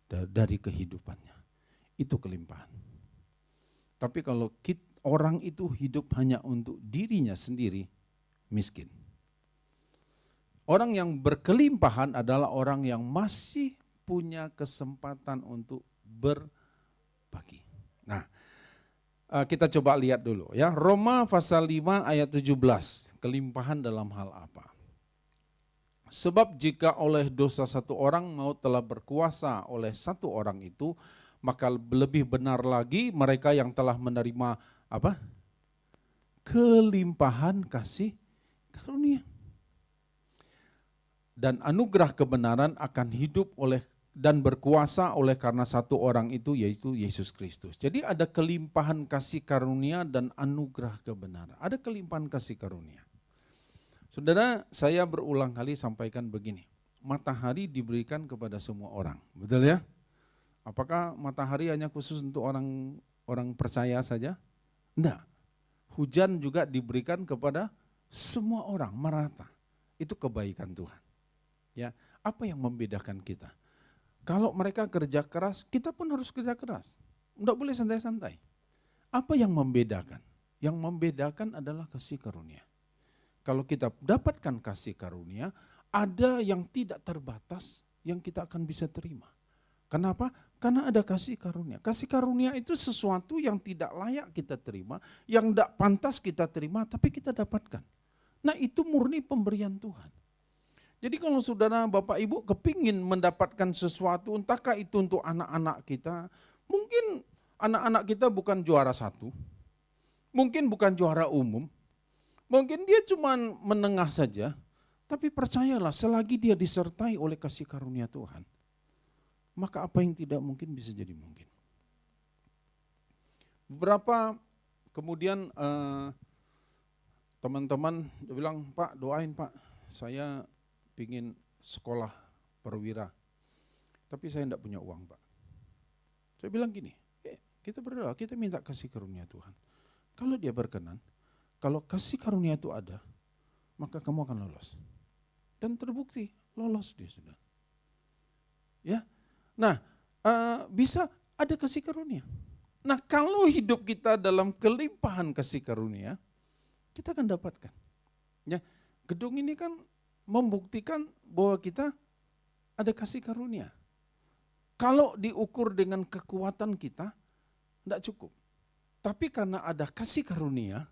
dari kehidupannya. Itu kelimpahan. Tapi kalau orang itu hidup hanya untuk dirinya sendiri, miskin. Orang yang berkelimpahan adalah orang yang masih punya kesempatan untuk berbagi. Nah, kita coba lihat dulu ya, Roma pasal 5 ayat 17, kelimpahan dalam hal apa? Sebab jika oleh dosa satu orang maut telah berkuasa oleh satu orang itu, maka lebih benar lagi mereka yang telah menerima apa? Kelimpahan kasih karunia. Dan anugerah kebenaran akan hidup oleh dan berkuasa oleh karena satu orang itu, yaitu Yesus Kristus. Jadi ada kelimpahan kasih karunia dan anugerah kebenaran. Ada kelimpahan kasih karunia. Saudara, saya berulang kali sampaikan begini. Matahari diberikan kepada semua orang. Betul ya? Apakah matahari hanya khusus untuk orang percaya saja? Enggak. Hujan juga diberikan kepada semua orang merata. Itu kebaikan Tuhan. Ya, apa yang membedakan kita? Kalau mereka kerja keras, kita pun harus kerja keras. Enggak boleh santai-santai. Apa yang membedakan? Yang membedakan adalah kasih karunia. Kalau kita dapatkan kasih karunia, ada yang tidak terbatas yang kita akan bisa terima. Kenapa? Karena ada kasih karunia. Kasih karunia itu sesuatu yang tidak layak kita terima, yang tidak pantas kita terima, tapi kita dapatkan. Nah, itu murni pemberian Tuhan. Jadi kalau saudara, Bapak, Ibu kepingin mendapatkan sesuatu, entahkah itu untuk anak-anak kita, mungkin anak-anak kita bukan juara 1, mungkin bukan juara umum, mungkin dia cuma menengah saja, tapi percayalah selagi dia disertai oleh kasih karunia Tuhan, maka apa yang tidak mungkin bisa jadi mungkin. Beberapa kemudian teman-teman bilang, Pak doain Pak, saya pingin sekolah perwira, tapi saya tidak punya uang Pak. Saya bilang gini, kita berdoa, kita minta kasih karunia Tuhan. Kalau dia berkenan, kalau kasih karunia itu ada, maka kamu akan lolos. Dan terbukti, lolos dia sudah. Ya, nah bisa ada kasih karunia. Nah kalau hidup kita dalam kelimpahan kasih karunia, kita akan dapatkan. Ya, gedung ini kan membuktikan bahwa kita ada kasih karunia. Kalau diukur dengan kekuatan kita, tidak cukup. Tapi karena ada kasih karunia,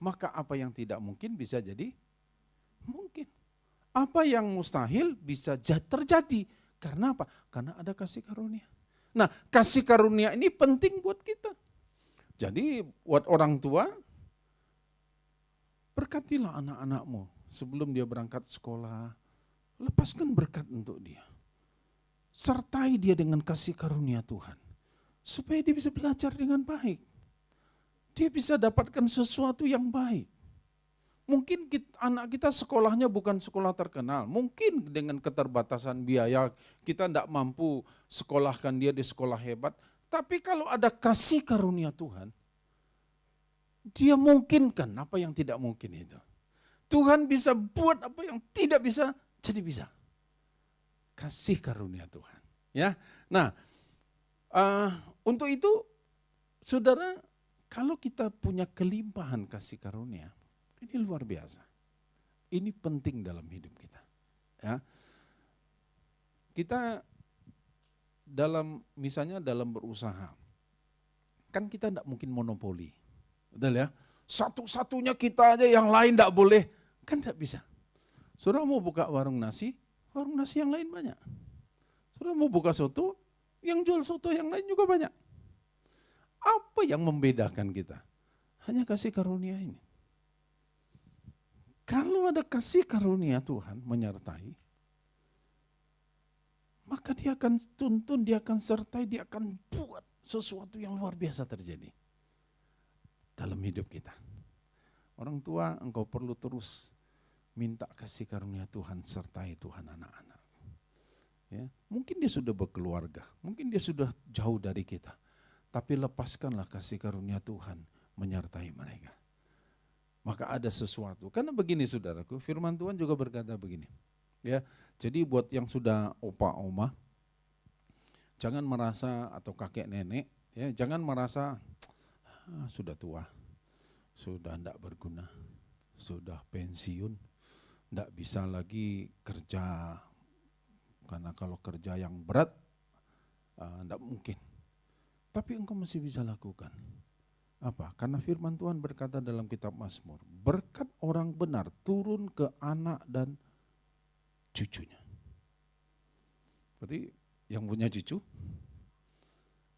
maka apa yang tidak mungkin bisa jadi mungkin. Apa yang mustahil bisa terjadi. Karena apa? Karena ada kasih karunia. Nah, kasih karunia ini penting buat kita. Jadi buat orang tua, berkatilah anak-anakmu sebelum dia berangkat sekolah. Lepaskan berkat untuk dia. Sertai dia dengan kasih karunia Tuhan. Supaya dia bisa belajar dengan baik. Dia bisa dapatkan sesuatu yang baik. Mungkin anak kita sekolahnya bukan sekolah terkenal. Mungkin dengan keterbatasan biaya kita tidak mampu sekolahkan dia di sekolah hebat. Tapi kalau ada kasih karunia Tuhan, dia mungkinkan apa yang tidak mungkin itu. Tuhan bisa buat apa yang tidak bisa, jadi bisa. Kasih karunia Tuhan. Ya, nah untuk itu, saudara, kalau kita punya kelimpahan kasih karunia, ini luar biasa. Ini penting dalam hidup kita. Ya, kita misalnya dalam berusaha, kan kita tidak mungkin monopoli, betul ya? Satu-satunya kita aja, yang lain tidak boleh. Kan tidak bisa. Saudara mau buka warung nasi yang lain banyak. Saudara mau buka soto, yang jual soto yang lain juga banyak. Apa yang membedakan kita? Hanya kasih karunia ini. Kalau ada kasih karunia Tuhan menyertai, maka dia akan tuntun, dia akan sertai, dia akan buat sesuatu yang luar biasa terjadi dalam hidup kita. Orang tua, engkau perlu terus minta kasih karunia Tuhan, sertai Tuhan anak-anak. Ya, mungkin dia sudah berkeluarga, mungkin dia sudah jauh dari kita, tapi lepaskanlah kasih karunia Tuhan menyertai mereka. Maka ada sesuatu. Karena begini saudaraku, firman Tuhan juga berkata begini. Ya, jadi buat yang sudah opa oma, jangan merasa, atau kakek nenek, ya, jangan merasa sudah tua, sudah tidak berguna, sudah pensiun, tidak bisa lagi kerja, karena kalau kerja yang berat tidak mungkin. Tapi engkau masih bisa lakukan. Apa? Karena firman Tuhan berkata dalam kitab Mazmur, berkat orang benar turun ke anak dan cucunya. Berarti yang punya cucu,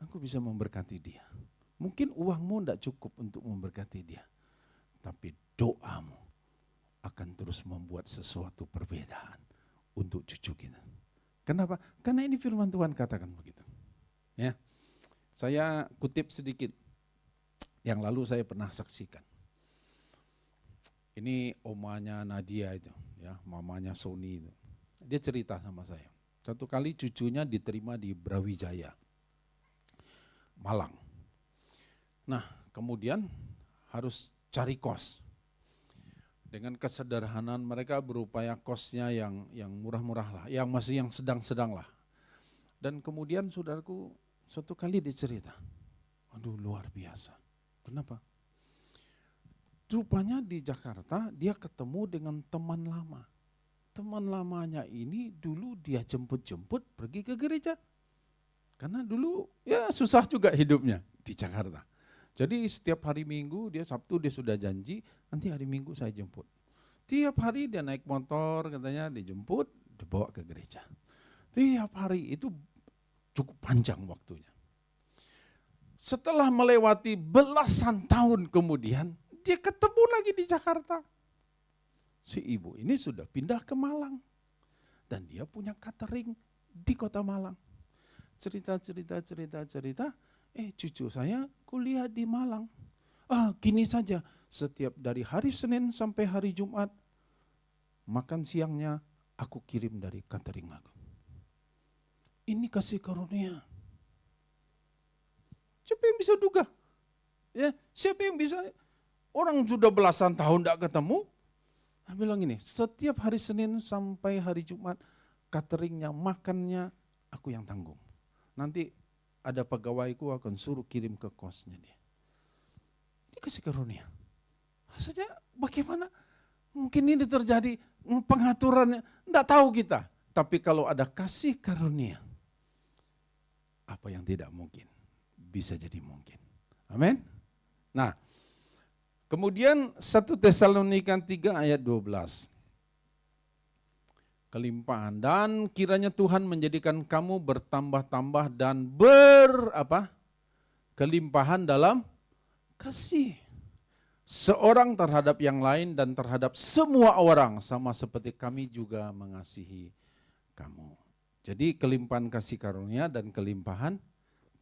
aku bisa memberkati dia. Mungkin uangmu tidak cukup untuk memberkati dia, tapi doamu akan terus membuat sesuatu perbedaan untuk cucu kita. Kenapa? Karena ini firman Tuhan katakan begitu. Ya, saya kutip sedikit yang lalu saya pernah saksikan. Ini omanya Nadia itu, ya, mamanya Sony itu. Dia cerita sama saya. Satu kali cucunya diterima di Brawijaya, Malang. Nah, kemudian harus cari kos. Dengan kesederhanaan mereka berupaya kosnya yang murah-murah lah, yang masih yang sedang-sedang lah. Dan kemudian saudaraku, suatu kali dia cerita, aduh luar biasa. Kenapa? Rupanya di Jakarta dia ketemu dengan teman lama. Teman lamanya ini dulu dia jemput-jemput pergi ke gereja. Karena dulu ya susah juga hidupnya di Jakarta. Jadi setiap hari Minggu, dia Sabtu dia sudah janji, nanti hari Minggu saya jemput. Tiap hari dia naik motor katanya dijemput, dibawa ke gereja. Tiap hari itu cukup panjang waktunya. Setelah melewati belasan tahun kemudian, dia ketemu lagi di Jakarta. Si ibu ini sudah pindah ke Malang. Dan dia punya catering di kota Malang. Cerita, cucu saya kuliah di Malang. Gini saja, setiap dari hari Senin sampai hari Jumat, makan siangnya aku kirim dari catering aku. Ini kasih karunia. Siapa yang bisa duga? Ya, siapa yang bisa? Orang sudah belasan tahun tidak ketemu. Saya bilang ini, setiap hari Senin sampai hari Jumat, cateringnya, makannya, aku yang tanggung. Nanti ada pegawaiku akan suruh kirim ke kosnya dia. Ini kasih karunia. Maksudnya bagaimana mungkin ini terjadi pengaturannya, tidak tahu kita. Tapi kalau ada kasih karunia, apa yang tidak mungkin bisa jadi mungkin. Amin. Nah, kemudian 1 Tesalonika 3 ayat 12. Kelimpahan, dan kiranya Tuhan menjadikan kamu bertambah-tambah dan kelimpahan dalam kasih. Seorang terhadap yang lain dan terhadap semua orang, sama seperti kami juga mengasihi kamu. Jadi kelimpahan kasih karunia dan kelimpahan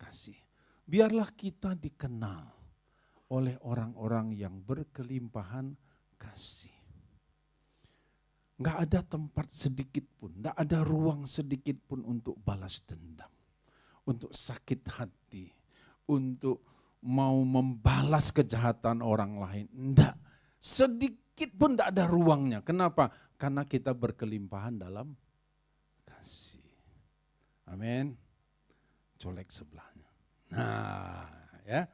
kasih. Biarlah kita dikenal oleh orang-orang yang berkelimpahan kasih. Nggak ada tempat sedikit pun, nggak ada ruang sedikit pun untuk balas dendam, untuk sakit hati, untuk mau membalas kejahatan orang lain. Enggak, sedikit pun nggak ada ruangnya. Kenapa? Karena kita berkelimpahan dalam kasih. Amin. Colek sebelahnya. Nah, ya.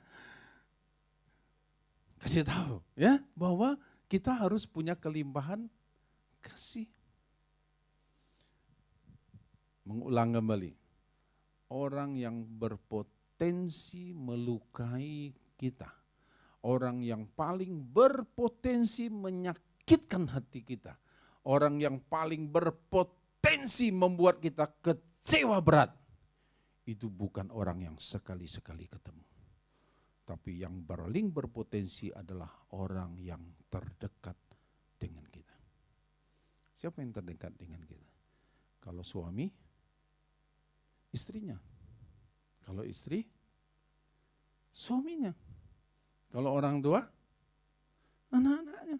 Kasih tahu ya bahwa kita harus punya kelimpahan kasih. Mengulang kembali, orang yang berpotensi melukai kita, orang yang paling berpotensi menyakitkan hati kita, orang yang paling berpotensi membuat kita kecewa berat, itu bukan orang yang sekali-sekali ketemu. Tapi yang paling berpotensi adalah orang yang terdekat dengan kita. Siapa yang terdekat dengan kita? Kalau suami, istrinya. Kalau istri, suaminya. Kalau orang tua, anak-anaknya.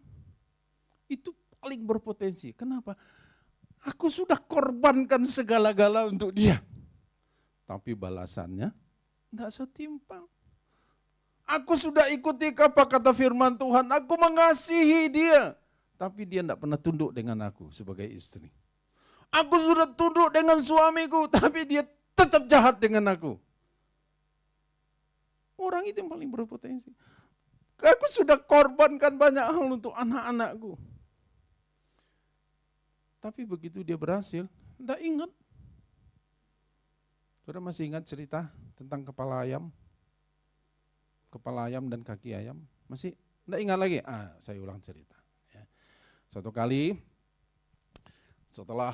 Itu paling berpotensi. Kenapa? Aku sudah korbankan segala-gala untuk dia. Tapi balasannya tidak setimpal. Aku sudah ikuti apa kata firman Tuhan, aku mengasihi dia. Tapi dia tidak pernah tunduk dengan aku sebagai istri. Aku sudah tunduk dengan suamiku, tapi dia tetap jahat dengan aku. Orang itu yang paling berpotensi. Aku sudah korbankan banyak hal untuk anak-anakku. Tapi begitu dia berhasil, tidak ingat. Saudara masih ingat cerita tentang kepala ayam? Kepala ayam dan kaki ayam? Masih tidak ingat lagi? Saya ulang cerita. Satu kali setelah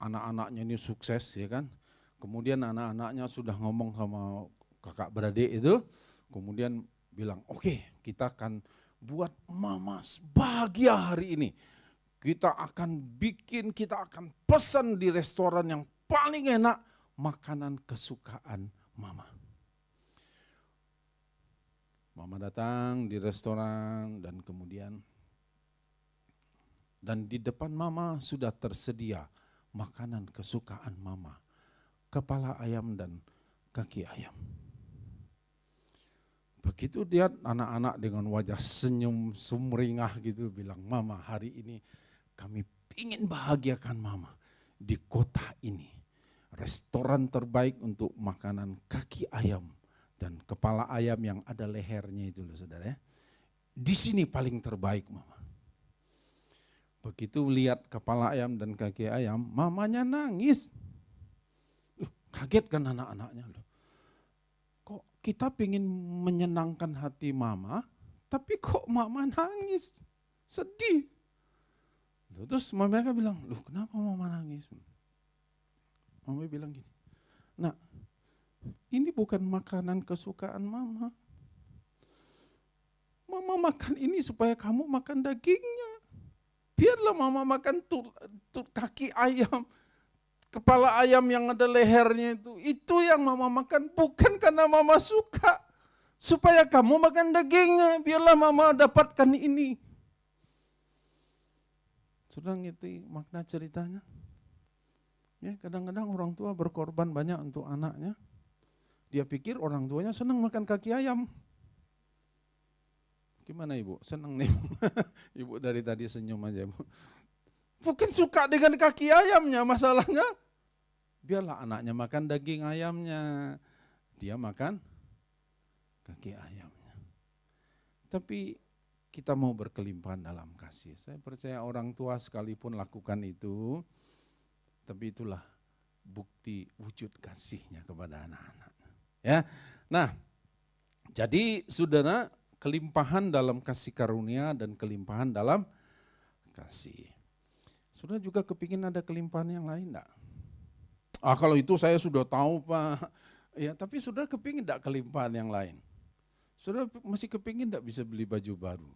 anak-anaknya ini sukses, ya kan, kemudian anak-anaknya sudah ngomong sama kakak beradik itu, kemudian bilang, oke, kita akan buat mama bahagia hari ini. Kita akan pesan di restoran yang paling enak makanan kesukaan mama. Mama datang di restoran dan kemudian di depan mama sudah tersedia makanan kesukaan mama. Kepala ayam dan kaki ayam. Begitu dia anak-anak dengan wajah senyum sumringah gitu bilang, "Mama, hari ini kami ingin bahagiakan Mama di kota ini. Restoran terbaik untuk makanan kaki ayam dan kepala ayam yang ada lehernya itu loh saudara ya. Di sini paling terbaik Mama." Begitu lihat kepala ayam dan kaki ayam, mamanya nangis. Kaget kan anak-anaknya loh. Kok kita pengen menyenangkan hati Mama, tapi kok Mama nangis, sedih. Terus mereka bilang, "Loh kenapa Mama nangis?" Mama bilang gini, "Nak, ini bukan makanan kesukaan Mama. Mama makan ini supaya kamu makan dagingnya. Biarlah Mama makan kaki ayam, kepala ayam yang ada lehernya itu. Itu yang Mama makan bukan karena Mama suka. Supaya kamu makan dagingnya, biarlah Mama dapatkan ini." Sudah ngerti makna ceritanya? Ya, kadang-kadang orang tua berkorban banyak untuk anaknya. Dia pikir orang tuanya senang makan kaki ayam. Gimana Ibu? Senang nih? Ibu dari tadi senyum aja. Bukan suka dengan kaki ayamnya masalahnya. Biarlah anaknya makan daging ayamnya. Dia makan kaki ayamnya. Tapi kita mau berkelimpahan dalam kasih. Saya percaya orang tua sekalipun lakukan itu, tapi itulah bukti wujud kasihnya kepada anak-anak. Ya, nah, jadi saudara, kelimpahan dalam kasih karunia dan kelimpahan dalam kasih. Saudara juga kepingin ada kelimpahan yang lain enggak? Kalau itu saya sudah tahu Pak. Ya, tapi saudara kepingin enggak kelimpahan yang lain? Saudara masih kepingin enggak bisa beli baju baru?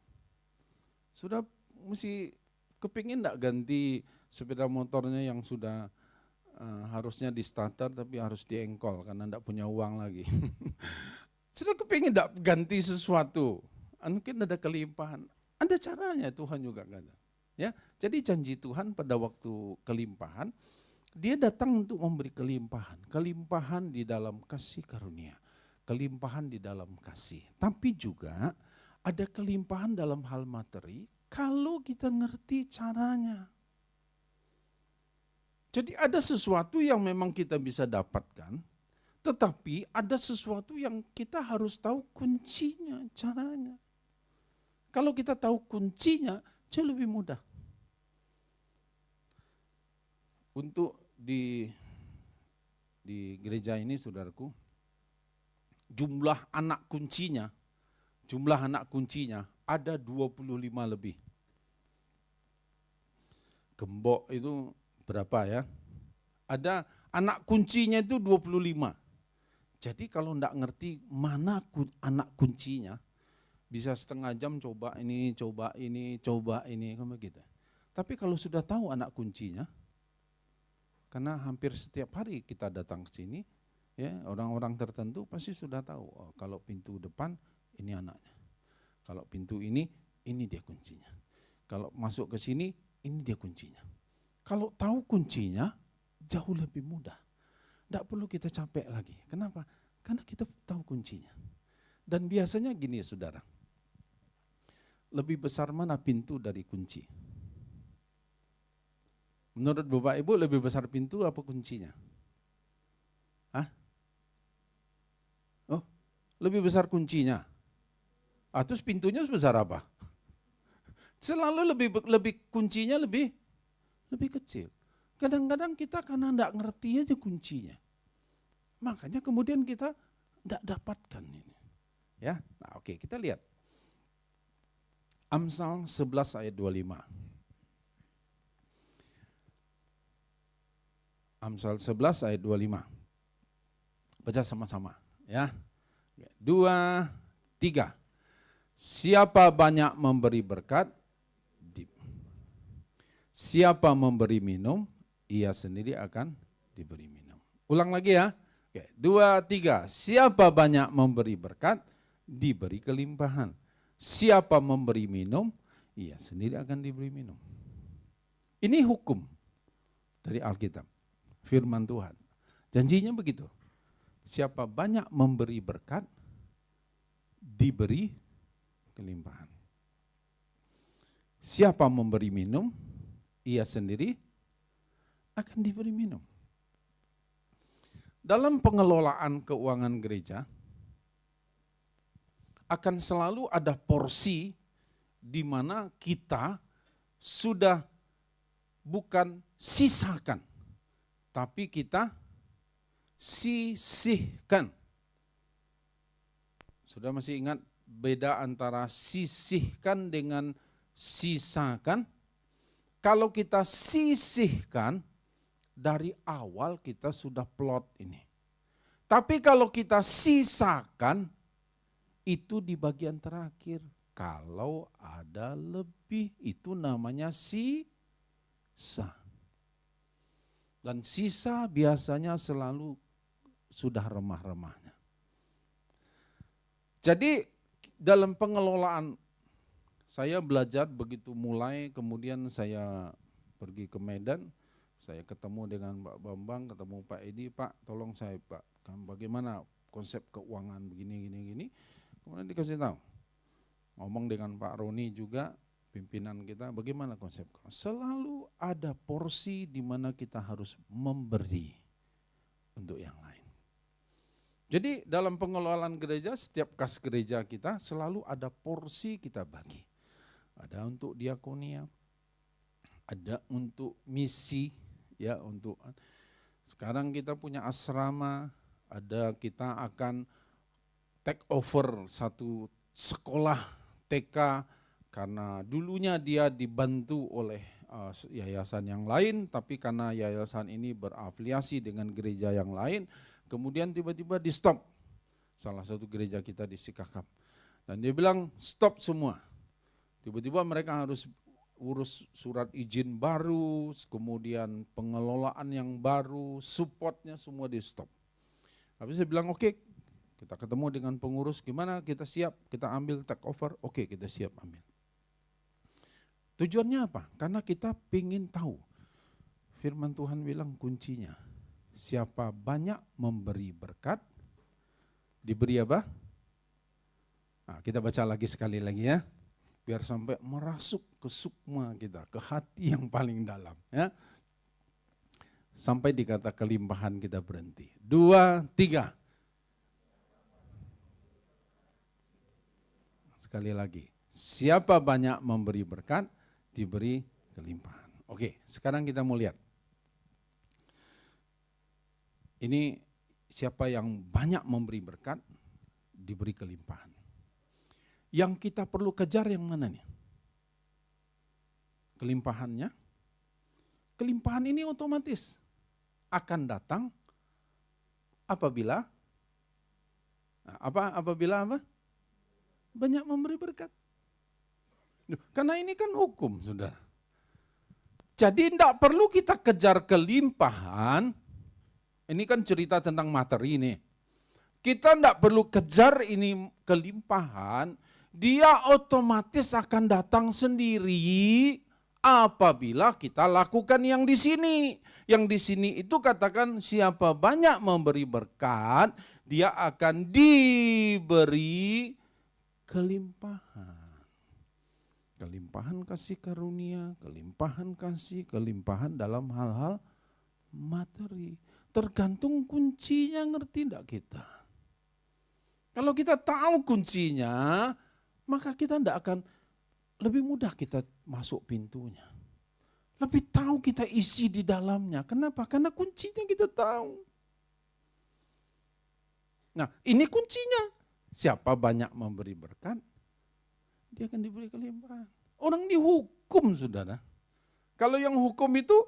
Saudara mesti kepingin enggak ganti sepeda motornya yang sudah harusnya di starter tapi harus diengkol karena enggak punya uang lagi. Sudah kepingin enggak ganti sesuatu? Mungkin ada kelimpahan. Ada caranya, Tuhan juga kata. Ya, jadi janji Tuhan pada waktu kelimpahan, Dia datang untuk memberi kelimpahan. Kelimpahan di dalam kasih karunia. Kelimpahan di dalam kasih. Tapi juga ada kelimpahan dalam hal materi kalau kita ngerti caranya. Jadi ada sesuatu yang memang kita bisa dapatkan, tetapi ada sesuatu yang kita harus tahu kuncinya, caranya. Kalau kita tahu kuncinya, jauh lebih mudah. Untuk di gereja ini saudaraku, jumlah anak kuncinya ada 25 lebih. Gembok itu berapa ya? Ada anak kuncinya itu 25. Jadi kalau enggak ngerti mana anak kuncinya, bisa setengah jam coba ini, kayak begitu. Tapi kalau sudah tahu anak kuncinya, karena hampir setiap hari kita datang ke sini, ya orang-orang tertentu pasti sudah tahu, oh, kalau pintu depan ini anaknya. Kalau pintu ini dia kuncinya. Kalau masuk ke sini, ini dia kuncinya. Kalau tahu kuncinya, jauh lebih mudah. Tidak perlu kita capek lagi. Kenapa? Karena kita tahu kuncinya. Dan biasanya gini saudara, lebih besar mana pintu dari kunci? Menurut Bapak Ibu lebih besar pintu apa kuncinya? Hah? Oh, lebih besar kuncinya. Terus pintunya sebesar apa? Selalu lebih kuncinya lebih kecil. Kadang-kadang kita karena enggak ngerti aja kuncinya. Makanya kemudian kita enggak dapatkan ini. Ya. Nah, oke, kita lihat. Amsal 11 ayat 25. Amsal 11 ayat 25. Baca sama-sama, ya. 2, 3. Siapa banyak memberi berkat, siapa memberi minum, ia sendiri akan diberi minum. Ulang lagi ya. 2, 3. Siapa banyak memberi berkat, diberi kelimpahan. Siapa memberi minum, ia sendiri akan diberi minum. Ini hukum dari Alkitab, firman Tuhan. Janjinya begitu. Siapa banyak memberi berkat, diberi kelimpahan. Siapa memberi minum, ia sendiri akan diberi minum. Dalam pengelolaan keuangan gereja, akan selalu ada porsi di mana kita sudah bukan sisakan, tapi kita sisihkan. Sudah masih ingat beda antara sisihkan dengan sisakan? Kalau kita sisihkan, dari awal kita sudah plot ini. Tapi kalau kita sisakan, itu di bagian terakhir. Kalau ada lebih, itu namanya sisa. Dan sisa biasanya selalu sudah remah-remahnya. Jadi dalam pengelolaan, saya belajar begitu mulai, kemudian saya pergi ke Medan, saya ketemu dengan Pak Bambang, ketemu Pak Edi, Pak tolong saya Pak, bagaimana konsep keuangan begini. Kemudian dikasih tahu, ngomong dengan Pak Roni juga, pimpinan kita, bagaimana konsep. Selalu ada porsi di mana kita harus memberi untuk yang lain. Jadi dalam pengelolaan gereja, setiap kas gereja kita selalu ada porsi kita bagi. Ada untuk diakonia, ada untuk misi, ya untuk sekarang kita punya asrama, ada kita akan take over satu sekolah TK karena dulunya dia dibantu oleh yayasan yang lain, tapi karena yayasan ini berafiliasi dengan gereja yang lain, kemudian tiba-tiba di stop. Salah satu gereja kita di Sikakap. Dan dia bilang stop semua. Tiba-tiba mereka harus urus surat izin baru, kemudian pengelolaan yang baru, supportnya semua di stop. Tapi saya bilang oke, kita ketemu dengan pengurus, gimana kita siap, kita ambil take over, oke kita siap ambil. Tujuannya apa? Karena kita ingin tahu, firman Tuhan bilang kuncinya, siapa banyak memberi berkat, diberi apa? Nah, kita baca lagi sekali lagi ya. Biar sampai merasuk ke sukma kita, ke hati yang paling dalam. Ya. Sampai di kata kelimpahan kita berhenti. 2, 3. Sekali lagi, siapa banyak memberi berkat, diberi kelimpahan. Oke, sekarang kita mau lihat. Ini siapa yang banyak memberi berkat, diberi kelimpahan. Yang kita perlu kejar yang mana nih? Kelimpahannya. Kelimpahan ini otomatis akan datang apabila banyak memberi berkat. Karena ini kan hukum, saudara. Jadi tidak perlu kita kejar kelimpahan. Ini kan cerita tentang materi nih. Kita tidak perlu kejar ini kelimpahan. Dia otomatis akan datang sendiri apabila kita lakukan yang di sini. Yang di sini itu katakan siapa banyak memberi berkat, dia akan diberi kelimpahan. Kelimpahan kasih karunia, kelimpahan kasih, kelimpahan dalam hal-hal materi. Tergantung kuncinya, ngerti enggak kita? Kalau kita tahu kuncinya, maka kita tidak akan, lebih mudah kita masuk pintunya. Lebih tahu kita isi di dalamnya. Kenapa? Karena kuncinya kita tahu. Nah, ini kuncinya. Siapa banyak memberi berkat, dia akan diberi kelimpahan. Orang dihukum, saudara. Kalau yang hukum itu,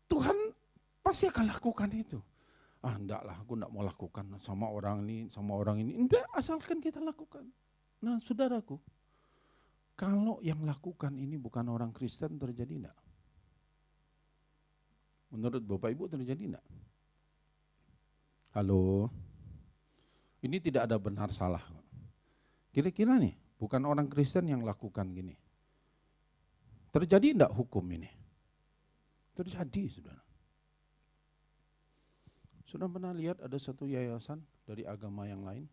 Tuhan pasti akan lakukan itu. Enggaklah, aku enggak mau lakukan sama orang ini. Enggak, asalkan kita lakukan. Nah, saudaraku, kalau yang lakukan ini bukan orang Kristen, terjadi enggak? Menurut Bapak Ibu terjadi enggak? Halo? Ini tidak ada benar salah. Kira-kira nih, bukan orang Kristen yang lakukan gini. Terjadi enggak hukum ini? Terjadi, saudara. Sudah pernah lihat ada satu yayasan dari agama yang lain?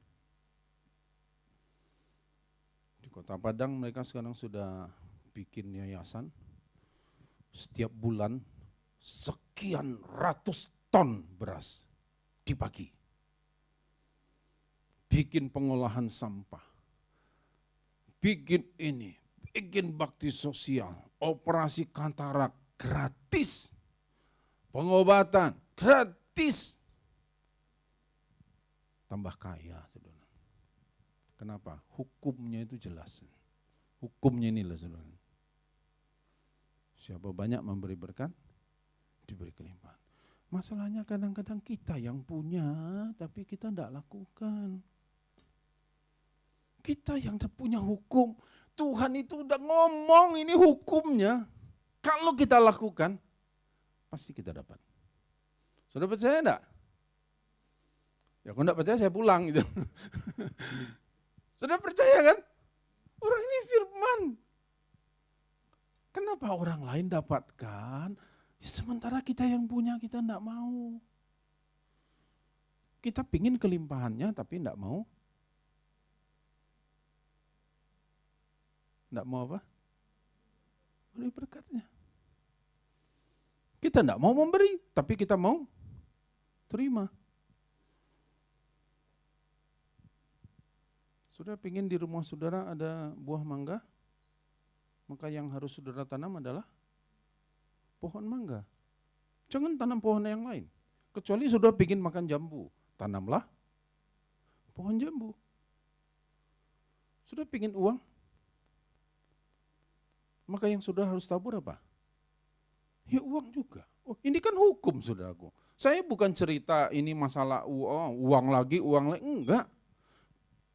Kota Padang mereka sekarang sudah bikin yayasan, setiap bulan sekian ratus ton beras dibagi. Bikin pengolahan sampah, bikin ini, bikin bakti sosial, operasi katarak gratis, pengobatan gratis. Tambah kaya, saudara. Kenapa? Hukumnya itu jelas. Hukumnya inilah, saudara. Siapa banyak memberi berkat, diberi kelimpahan. Masalahnya kadang-kadang kita yang punya, tapi kita tidak lakukan. Kita yang punya hukum, Tuhan itu udah ngomong ini hukumnya. Kalau kita lakukan, pasti kita dapat. Sudah percaya enggak? Ya kalau enggak percaya saya pulang gitu. Sudah percaya kan? Orang ini firman. Kenapa orang lain dapatkan? Ya, sementara kita yang punya kita enggak mau. Kita pingin kelimpahannya tapi enggak mau. Enggak mau apa? Beri berkatnya. Kita enggak mau memberi, tapi kita mau terima. Saudara pingin di rumah saudara ada buah mangga, maka yang harus saudara tanam adalah pohon mangga. Jangan tanam pohon yang lain. Kecuali saudara pingin makan jambu, tanamlah pohon jambu. Saudara pingin uang, maka yang saudara harus tabur apa? Ya uang juga. Oh, ini kan hukum saudaraku. Saya bukan cerita ini masalah uang lagi, enggak.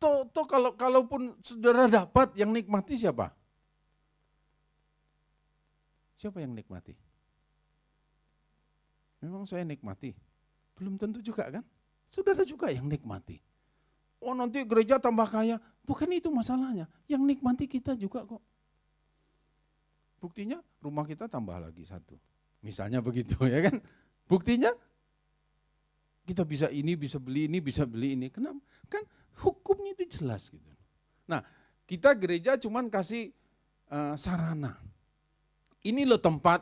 Toh kalaupun saudara dapat, yang nikmati siapa? Siapa yang nikmati? Memang saya nikmati. Belum tentu juga kan? Saudara juga yang nikmati. Oh nanti gereja tambah kaya. Bukan itu masalahnya. Yang nikmati kita juga kok. Buktinya rumah kita tambah lagi satu. Misalnya begitu ya kan. Buktinya kita bisa ini, bisa beli ini, bisa beli ini. Kenapa? Kan hukumnya itu jelas gitu. Nah kita gereja cuman kasih sarana. Ini loh tempat,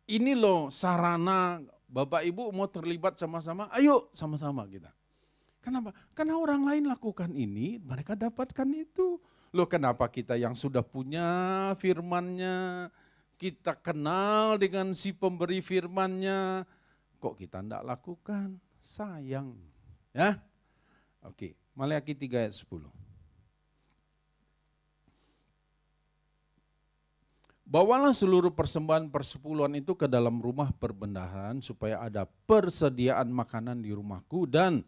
ini loh sarana. Bapak Ibu mau terlibat sama-sama, ayo sama-sama kita. Kenapa? Karena orang lain lakukan ini, mereka dapatkan itu. Loh kenapa kita yang sudah punya firman-Nya, kita kenal dengan si pemberi firman-Nya, kok kita tidak lakukan? Sayang. Ya. Oke, Maleakhi 3 ayat 10. Bawalah seluruh persembahan persepuluhan itu ke dalam rumah perbendaharaan supaya ada persediaan makanan di rumahku, dan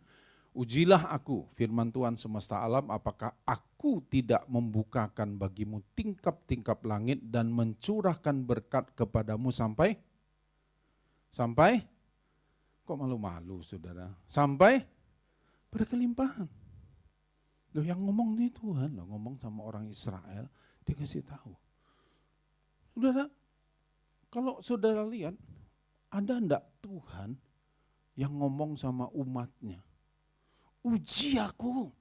ujilah aku, firman Tuhan semesta alam, apakah aku tidak membukakan bagimu tingkap-tingkap langit dan mencurahkan berkat kepadamu sampai kok malu-malu saudara, sampai berkelimpahan. Loh yang ngomong nih Tuhan, loh ngomong sama orang Israel, dia kasih tahu. Saudara, kalau saudara lihat, ada enggak Tuhan yang ngomong sama umatnya, uji aku.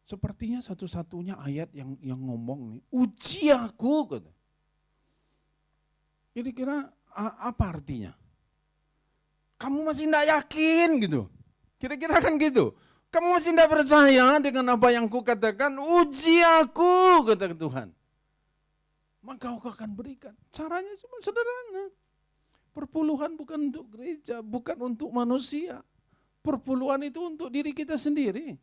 Sepertinya satu-satunya ayat yang ngomong nih, uji aku. Kira-kira apa artinya? Kamu masih enggak yakin gitu. Kira-kira kan gitu. Kamu masih enggak percaya dengan apa yang kukatakan, uji aku, kata Tuhan. Maka aku akan berikan. Caranya cuma sederhana. Perpuluhan bukan untuk gereja, bukan untuk manusia. Perpuluhan itu untuk diri kita sendiri.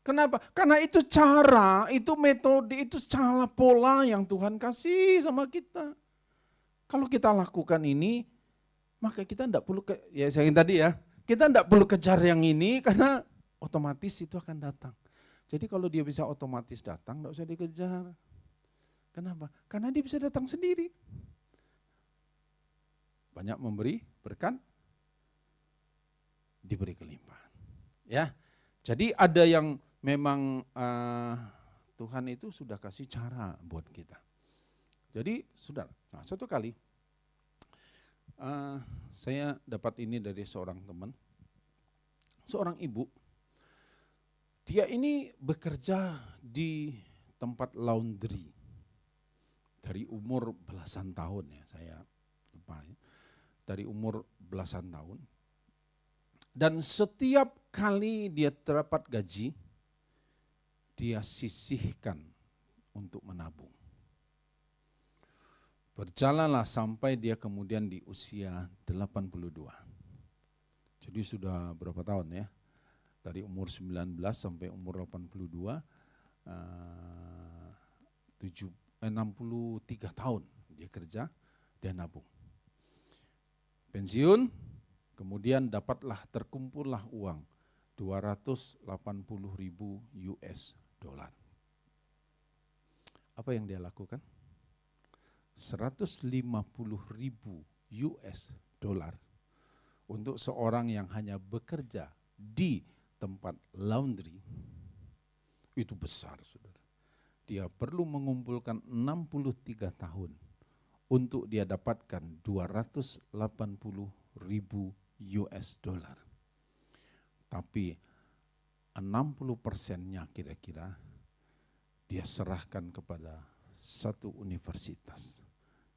Kenapa? Karena itu cara, itu metode, itu cara pola yang Tuhan kasih sama kita. Kalau kita lakukan ini, maka kita tidak perlu, ya saya tadi ya, kita tidak perlu kejar yang ini karena otomatis itu akan datang. Jadi kalau dia bisa otomatis datang, tidak usah dikejar. Kenapa? Karena dia bisa datang sendiri. Banyak memberi berkat, diberi kelimpahan. Ya, jadi ada yang memang Tuhan itu sudah kasih cara buat kita. Jadi saudara, nah satu kali saya dapat ini dari seorang teman, seorang ibu. Dia ini bekerja di tempat laundry dari umur belasan tahun ya, saya lupa ya. Dari umur belasan tahun. Dan setiap kali dia dapat gaji, dia sisihkan untuk menabung. Berjalanlah sampai dia kemudian di usia 82. Jadi sudah berapa tahun ya? Dari umur 19 sampai umur 82, 63 tahun dia kerja, dia nabung. Pensiun, kemudian terkumpullah uang 280.000 US dollar. Apa yang dia lakukan? 150.000 US dollar untuk seorang yang hanya bekerja di tempat laundry, itu besar, saudara. Dia perlu mengumpulkan 63 tahun untuk dia dapatkan 280.000 US dollar. Tapi 60%-nya kira-kira dia serahkan kepada satu universitas.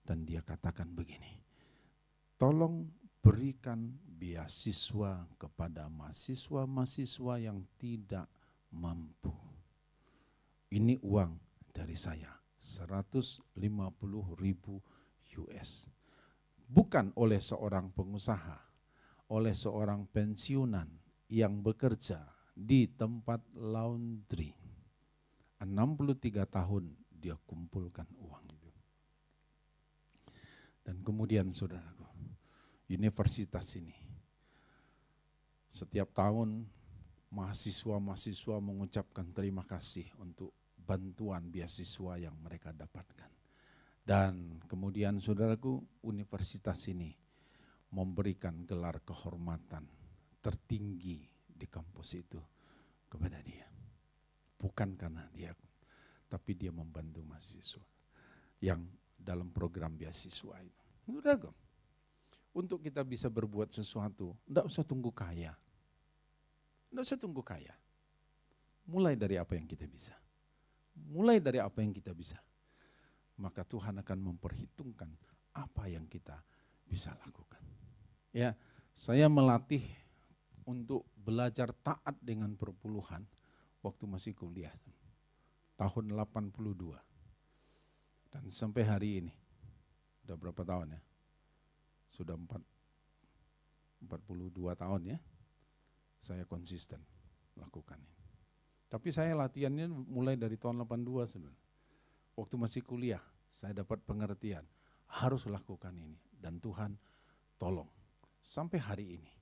Dan dia katakan begini, tolong berikan beasiswa kepada mahasiswa-mahasiswa yang tidak mampu. Ini uang dari saya, 150.000 US. Bukan oleh seorang pengusaha, oleh seorang pensiunan yang bekerja di tempat laundry. 63 tahun dia kumpulkan uang itu. Dan kemudian saudaraku, universitas ini setiap tahun mahasiswa-mahasiswa mengucapkan terima kasih untuk bantuan beasiswa yang mereka dapatkan. Dan kemudian saudaraku, universitas ini memberikan gelar kehormatan tertinggi di kampus itu kepada dia. Bukan karena dia, tapi dia membantu mahasiswa yang dalam program beasiswa itu. Saudaraku, untuk kita bisa berbuat sesuatu, tidak usah tunggu kaya. Tidak usah tunggu kaya. Mulai dari apa yang kita bisa. Mulai dari apa yang kita bisa. Maka Tuhan akan memperhitungkan apa yang kita bisa lakukan. Ya, saya melatih untuk belajar taat dengan perpuluhan waktu masih kuliah. Tahun 82. Dan sampai hari ini, udah berapa tahun ya? Sudah 42 tahun ya, saya konsisten lakukan ini. Tapi saya latihannya mulai dari tahun 82 sebenarnya. Waktu masih kuliah, saya dapat pengertian, harus lakukan ini. Dan Tuhan tolong, sampai hari ini,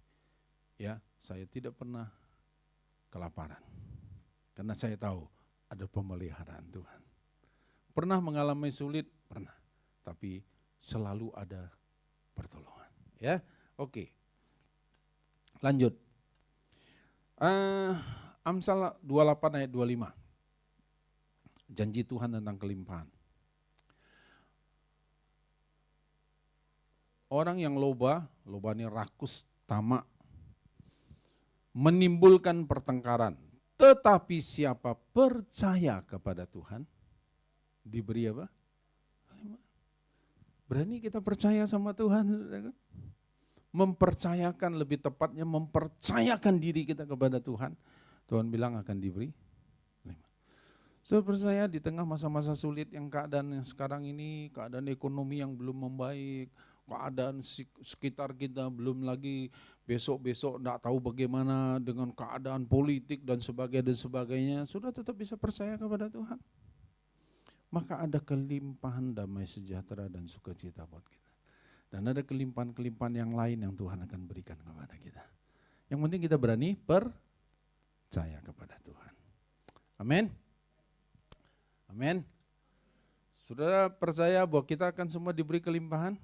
ya saya tidak pernah kelaparan. Karena saya tahu ada pemeliharaan Tuhan. Pernah mengalami sulit? Pernah. Tapi selalu ada pertolongan. Ya, oke. Lanjut. Amsal 28 ayat 25. Janji Tuhan tentang kelimpahan. Orang yang loba ini rakus, tamak, menimbulkan pertengkaran. Tetapi siapa percaya kepada Tuhan, diberi apa? Berani kita percaya sama Tuhan. Mempercayakan, lebih tepatnya mempercayakan diri kita kepada Tuhan. Tuhan bilang akan diberi. Saya percaya di tengah masa-masa sulit yang keadaan yang sekarang ini, keadaan ekonomi yang belum membaik, keadaan sekitar kita belum lagi, besok-besok tidak tahu bagaimana dengan keadaan politik dan sebagainya, sudah tetap bisa percaya kepada Tuhan. Maka ada kelimpahan damai sejahtera dan sukacita buat kita. Dan ada kelimpahan-kelimpahan yang lain yang Tuhan akan berikan kepada kita. Yang penting kita berani percaya kepada Tuhan. Amin. Amin. Saudara percaya bahwa kita akan semua diberi kelimpahan?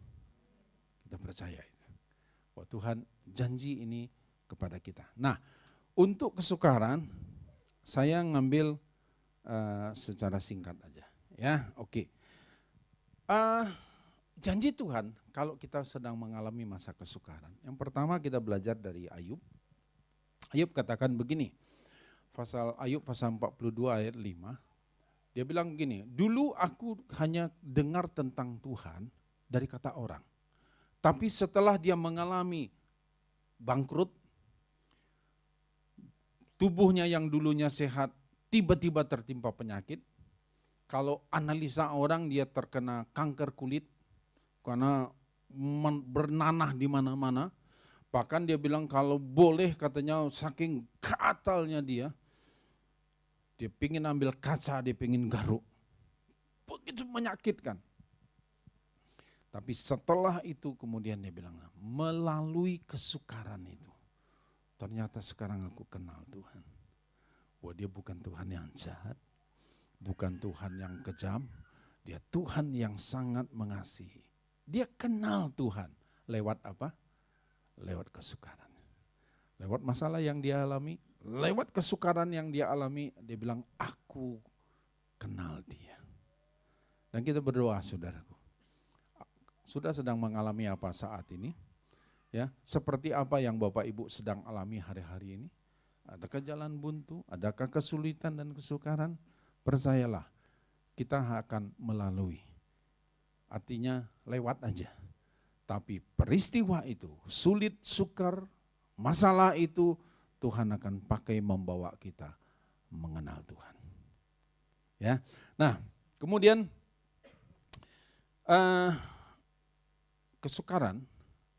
Kita percaya itu. Bahwa Tuhan janji ini kepada kita. Nah, untuk kesukaran saya ngambil secara singkat aja. Ya, oke. Janji Tuhan kalau kita sedang mengalami masa kesukaran. Yang pertama kita belajar dari Ayub. Ayub katakan begini, Ayub pasal 42 ayat 5. Dia bilang gini, dulu aku hanya dengar tentang Tuhan dari kata orang. Tapi setelah dia mengalami bangkrut, tubuhnya yang dulunya sehat tiba-tiba tertimpa penyakit. Kalau analisa orang, dia terkena kanker kulit karena bernanah di mana-mana. Bahkan dia bilang kalau boleh, katanya saking gatalnya dia pingin ambil kaca, dia pingin garuk. Begitu menyakitkan. Tapi setelah itu kemudian dia bilang, melalui kesukaran itu, ternyata sekarang aku kenal Tuhan. Wah, dia bukan Tuhan yang jahat, bukan Tuhan yang kejam, dia Tuhan yang sangat mengasihi. Dia kenal Tuhan lewat apa? Lewat kesukaran. Lewat masalah yang dia alami, lewat kesukaran yang dia alami, dia bilang, aku kenal dia. Dan kita berdoa, saudaraku. Sudah sedang mengalami apa saat ini? Ya, seperti apa yang Bapak Ibu sedang alami hari-hari ini? Adakah jalan buntu? Adakah kesulitan dan kesukaran? Percayalah, kita akan melalui. Artinya lewat aja. Tapi peristiwa itu, sulit, sukar, masalah itu, Tuhan akan pakai membawa kita mengenal Tuhan. Ya, nah kemudian kesukaran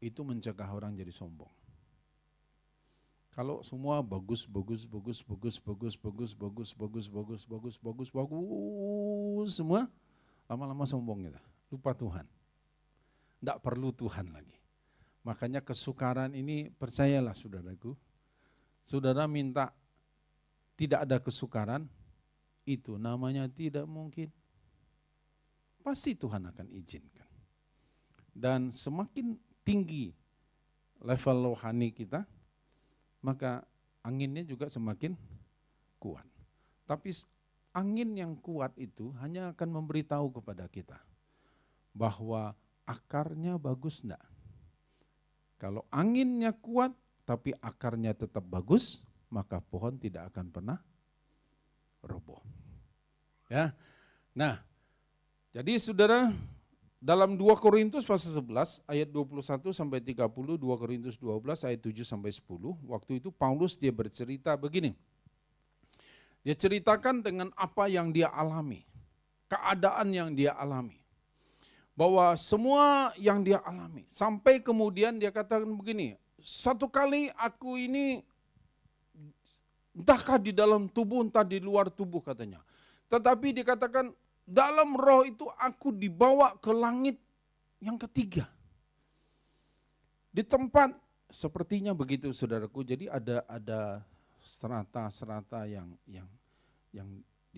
itu mencegah orang jadi sombong. Kalau semua bagus semua, lama-lama sombong kita, lupa Tuhan. Tidak perlu Tuhan lagi. Makanya kesukaran ini, percayalah saudaraku, saudara minta tidak ada kesukaran, itu namanya tidak mungkin. Pasti Tuhan akan izinkan. Dan semakin tinggi level rohani kita, maka anginnya juga semakin kuat. Tapi angin yang kuat itu hanya akan memberitahu kepada kita bahwa akarnya bagus enggak. Kalau anginnya kuat tapi akarnya tetap bagus, maka pohon tidak akan pernah roboh. Ya. Nah, jadi saudara, dalam 2 Korintus pasal 11 ayat 21 sampai 30, 2 Korintus 12 ayat 7 sampai 10, waktu itu Paulus dia bercerita begini. Dia ceritakan dengan apa yang dia alami, keadaan yang dia alami. Bahwa semua yang dia alami, sampai kemudian dia katakan begini, satu kali aku ini entahkah di dalam tubuh, entah di luar tubuh katanya. Tetapi dikatakan dalam roh itu aku dibawa ke langit yang ketiga. Di tempat sepertinya begitu saudaraku, jadi ada strata-strata yang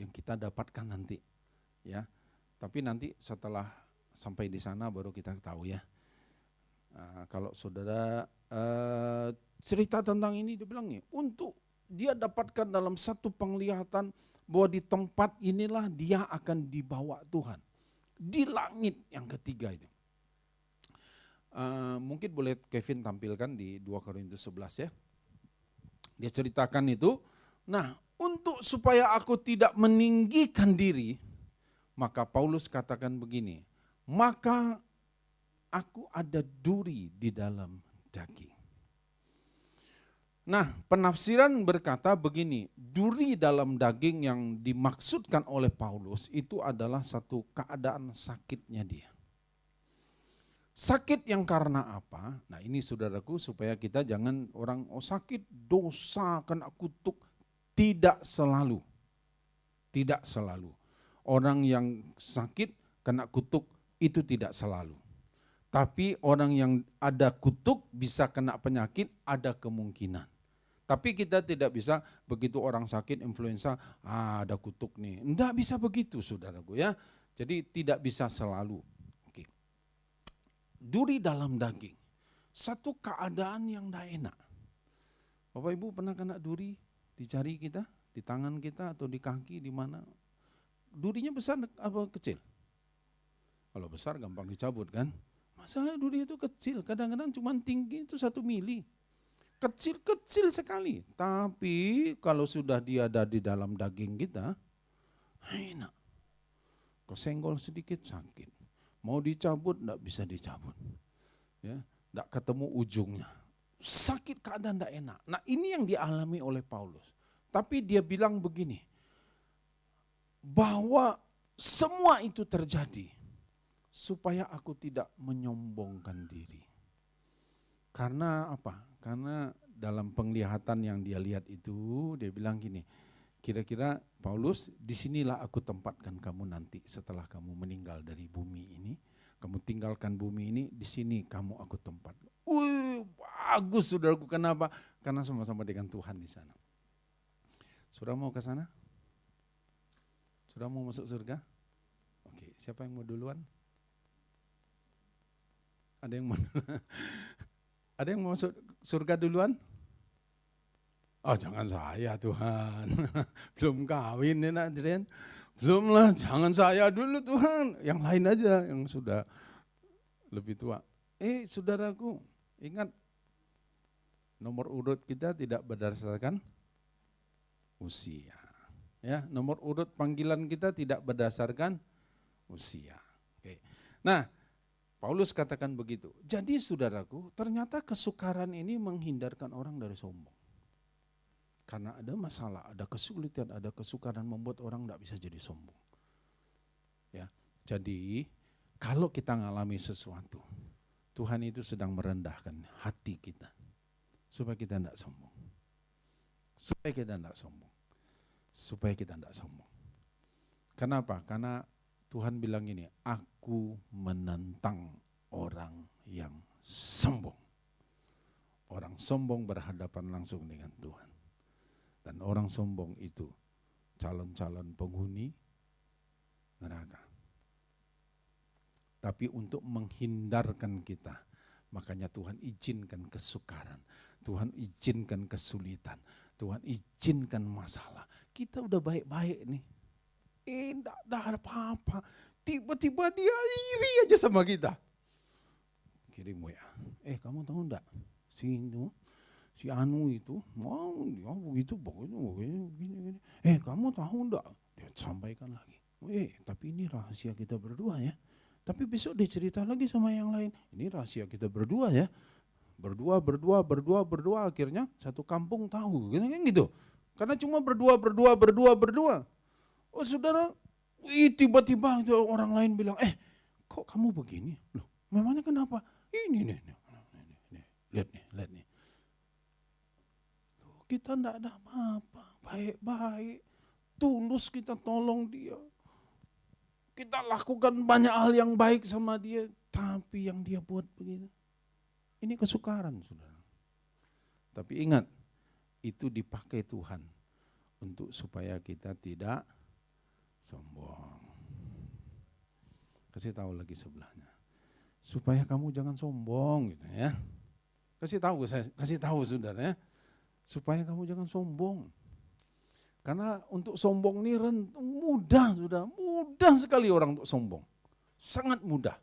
kita dapatkan nanti. Ya. Tapi nanti setelah sampai di sana baru kita tahu ya. Kalau saudara cerita tentang ini, dia bilang nih, untuk dia dapatkan dalam satu penglihatan bahwa di tempat inilah dia akan dibawa Tuhan. Di langit yang ketiga itu. Mungkin boleh Kevin tampilkan di 2 Korintus 11 ya. Dia ceritakan itu. Nah, untuk supaya aku tidak meninggikan diri, maka Paulus katakan begini, maka aku ada duri di dalam daging. Nah, penafsiran berkata begini, duri dalam daging yang dimaksudkan oleh Paulus itu adalah satu keadaan sakitnya dia. Sakit yang karena apa? Nah ini saudaraku, supaya kita jangan orang sakit dosa kena kutuk. Tidak selalu. Tidak selalu. Orang yang sakit kena kutuk itu tidak selalu. Tapi orang yang ada kutuk bisa kena penyakit, ada kemungkinan. Tapi kita tidak bisa begitu orang sakit influenza, ada kutuk nih. Enggak bisa begitu saudaraku ya. Jadi tidak bisa selalu. Oke. Duri dalam daging. Satu keadaan yang tidak enak. Bapak Ibu pernah kena duri di jari kita, di tangan kita atau di kaki, di mana? Durinya besar apa kecil? Kalau besar gampang dicabut kan. Masalah duri itu kecil, kadang-kadang cuma tinggi itu 1 mili. kecil-kecil sekali. Tapi kalau sudah dia ada di dalam daging kita, enak. Kesenggol sedikit sakit. Mau dicabut, enggak bisa dicabut. Ya, enggak ketemu ujungnya. Sakit keadaan enggak enak. Nah ini yang dialami oleh Paulus. Tapi dia bilang begini, bahwa semua itu terjadi supaya aku tidak menyombongkan diri. Karena apa? Karena dalam penglihatan yang dia lihat itu, dia bilang gini, kira-kira Paulus, disinilah aku tempatkan kamu nanti setelah kamu meninggal dari bumi ini. Kamu tinggalkan bumi ini, di sini kamu aku tempatkan. Bagus saudaraku, kenapa? Karena sama-sama dengan Tuhan di sana. Sudah mau ke sana? Sudah mau masuk surga? Oke, siapa yang mau duluan? Ada yang mau Ada yang mau masuk surga duluan? Oh jangan saya Tuhan, belum kawin ya Adrian. Belum lah, jangan saya dulu Tuhan, yang lain aja yang sudah lebih tua. Saudaraku, ingat nomor urut kita tidak berdasarkan usia. Ya, nomor urut panggilan kita tidak berdasarkan usia. Oke. Nah, Paulus katakan begitu. Jadi saudaraku, ternyata kesukaran ini menghindarkan orang dari sombong. Karena ada masalah, ada kesulitan, ada kesukaran membuat orang tidak bisa jadi sombong. Ya, jadi kalau kita ngalami sesuatu, Tuhan itu sedang merendahkan hati kita supaya kita tidak sombong. Supaya kita tidak sombong. Supaya kita tidak sombong. Kenapa? Karena Tuhan bilang ini, aku menentang orang yang sombong. Orang sombong berhadapan langsung dengan Tuhan. Dan orang sombong itu calon-calon penghuni neraka. Tapi untuk menghindarkan kita, makanya Tuhan izinkan kesukaran, Tuhan izinkan kesulitan, Tuhan izinkan masalah. Kita udah baik-baik nih. Enggak ada apa-apa. Tiba-tiba dia iri aja sama kita. Kirim WA. Kamu tahu enggak? Si Anu itu mau dia begitu pokoknya gini. Kamu tahu enggak? Dia sampaikan lagi. Tapi ini rahasia kita berdua ya. Tapi besok dia cerita lagi sama yang lain. Ini rahasia kita berdua ya. Berdua akhirnya satu kampung tahu. Kan gitu. Karena cuma berdua. Oh saudara, tiba-tiba orang lain bilang, kok kamu begini? Loh, memangnya kenapa? Ini nih. Lihat nih. Kita enggak ada apa-apa, baik-baik. Tulus kita tolong dia. Kita lakukan banyak hal yang baik sama dia, tapi yang dia buat begitu. Ini kesukaran, saudara. Tapi ingat, itu dipakai Tuhan untuk supaya kita tidak sombong. Kasih tahu lagi sebelahnya. Supaya kamu jangan sombong gitu ya. Kasih tahu saudara ya. Supaya kamu jangan sombong. Karena untuk sombong ini mudah sudah, mudah sekali orang untuk sombong. Sangat mudah.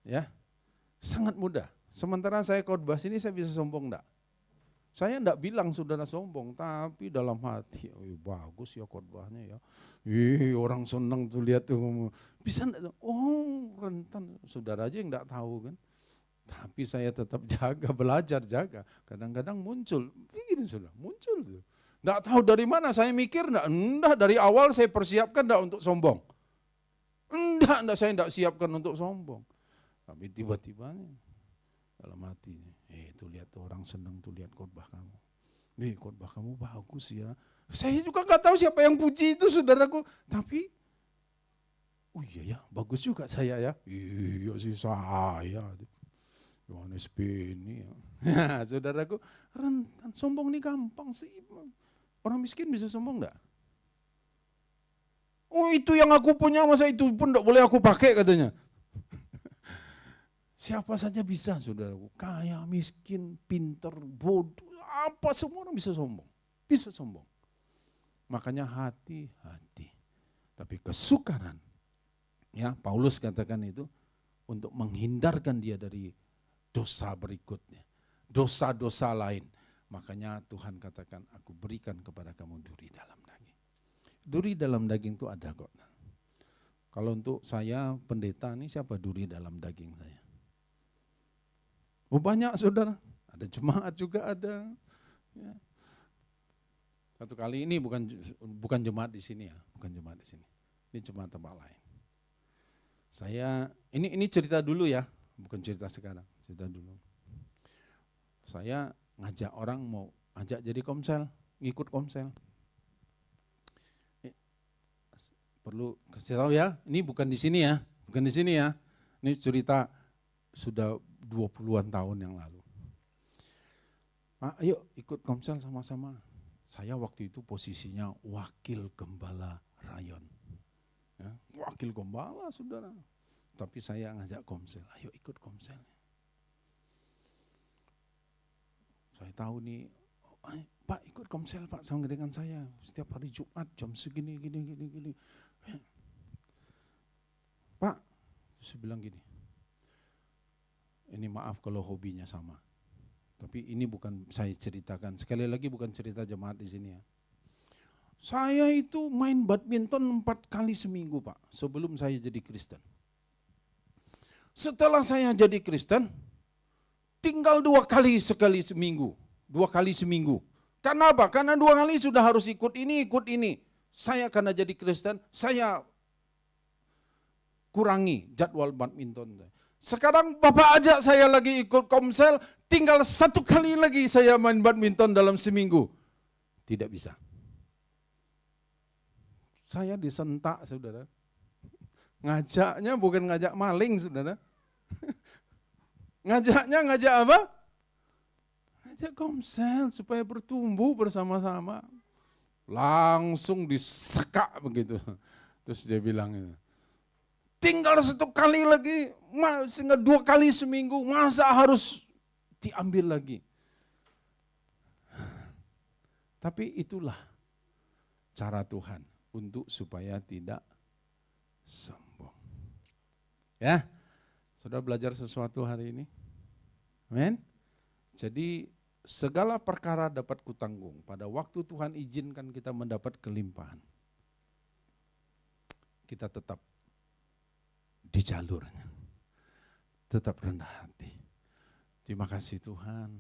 Ya. Sangat mudah. Sementara saya khotbah sini saya bisa sombong enggak? Saya enggak bilang saudara sombong, tapi dalam hati, bagus ya khotbahnya ya. Orang senang tuh lihat tuh. Bisa enggak? Rentan. Saudara aja yang enggak tahu kan. Tapi saya tetap belajar jaga. Kadang-kadang muncul, begini sudah, muncul tuh. Enggak tahu dari mana, saya mikir enggak dari awal saya persiapkan enggak untuk sombong. Enggak saya enggak siapkan untuk sombong. Tapi tiba-tiba dalam hati, tuh lihat tuh orang senang tuh lihat khotbah kamu. Khotbah kamu bagus ya. Saya juga enggak tahu siapa yang puji itu saudaraku. Tapi, iya ya, bagus juga saya ya. Iya sih saya. Yohanes Beni ya. Saudaraku, rentan. Sombong ini gampang sih. Orang miskin bisa sombong enggak? Itu yang aku punya, masa itu pun enggak boleh aku pakai katanya. Siapa saja bisa saudaraku. Kaya, miskin, pinter, bodoh. Apa semua orang bisa sombong. Bisa sombong. Makanya hati-hati. Tapi kesukaran. Ya, Paulus katakan itu untuk menghindarkan dia dari dosa berikutnya. Dosa-dosa lain. Makanya Tuhan katakan, aku berikan kepada kamu duri dalam daging. Duri dalam daging itu ada kok. Kalau untuk saya pendeta, ini siapa duri dalam daging saya? Oh banyak saudara, ada jemaat juga ada. Ya. Satu kali ini bukan jemaat di sini ya, bukan jemaat di sini. Ini jemaat tempat lain. Saya ini cerita dulu ya, bukan cerita sekarang, cerita dulu. Saya ngajak orang mau ajak jadi komsel, ngikut komsel. Perlu kasih tahu ya, ini bukan di sini ya, bukan di sini ya. Ini cerita sudah 20-an tahun yang lalu. Ayo ikut komsel sama-sama. Saya waktu itu posisinya wakil gembala rayon. Ya, wakil gembala saudara. Tapi saya ngajak komsel, ayo ikut komsel. Saya tahu nih, Pak ikut komsel Pak sama dengan saya. Setiap hari Jumat jam segini, gini. Pak, saya bilang gini, ini maaf kalau hobinya sama. Tapi ini bukan saya ceritakan, sekali lagi bukan cerita jemaat di sini ya. Saya itu main badminton 4 kali seminggu Pak, sebelum saya jadi Kristen. Setelah saya jadi Kristen, tinggal 2 kali seminggu. Karena apa? Karena 2 kali sudah harus ikut ini. Saya karena jadi Kristen, saya kurangi jadwal badminton. Sekarang Bapak ajak saya lagi ikut komsel, tinggal 1 kali lagi saya main badminton dalam seminggu. Tidak bisa. Saya disentak saudara. Ngajaknya bukan ngajak maling saudara. Ngajak apa? Ngajak komsel supaya bertumbuh bersama-sama. Langsung disekak begitu. Terus dia bilang, tinggal 1 kali lagi, sehingga 2 kali seminggu, masa harus diambil lagi. Tapi itulah cara Tuhan untuk supaya tidak sombong. Ya, sudah belajar sesuatu hari ini? Amin. Jadi segala perkara dapat kutanggung pada waktu Tuhan izinkan kita mendapat kelimpahan. Kita tetap di jalurnya, tetap rendah hati. Terima kasih Tuhan,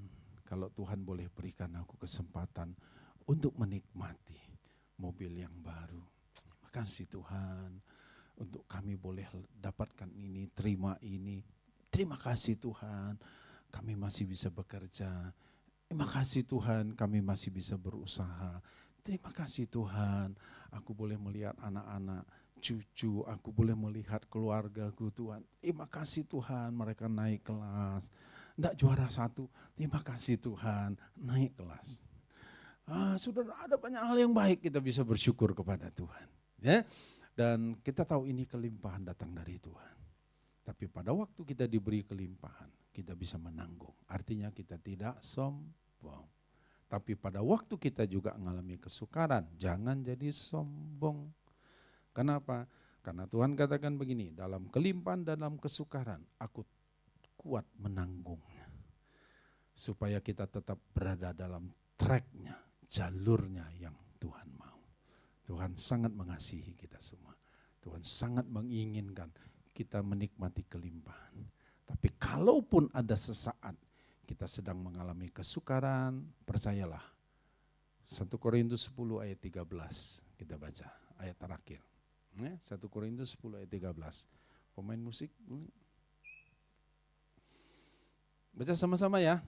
kalau Tuhan boleh berikan aku kesempatan untuk menikmati mobil yang baru. Terima kasih Tuhan, untuk kami boleh dapatkan ini, terima ini. Terima kasih Tuhan, kami masih bisa bekerja. Terima kasih Tuhan, kami masih bisa berusaha. Terima kasih Tuhan, aku boleh melihat anak-anak, cucu, aku boleh melihat keluargaku Tuhan. Terima kasih Tuhan, mereka naik kelas. Tidak juara 1, terima kasih Tuhan, naik kelas. Saudara, ada banyak hal yang baik kita bisa bersyukur kepada Tuhan. Ya, dan kita tahu ini kelimpahan datang dari Tuhan. Tapi pada waktu kita diberi kelimpahan, kita bisa menanggung. Artinya kita tidak sombong. Tapi pada waktu kita juga mengalami kesukaran, jangan jadi sombong. Kenapa? Karena Tuhan katakan begini, dalam kelimpahan, dalam kesukaran, aku kuat menanggungnya. Supaya kita tetap berada dalam tracknya, jalurnya yang Tuhan mau. Tuhan sangat mengasihi kita semua. Tuhan sangat menginginkan kita menikmati kelimpahan. Tapi kalaupun ada sesaat kita sedang mengalami kesukaran, percayalah. 1 Korintus 10 ayat 13 kita baca, ayat terakhir. 1 Korintus 10 ayat 13. Pemain musik, baca sama-sama ya.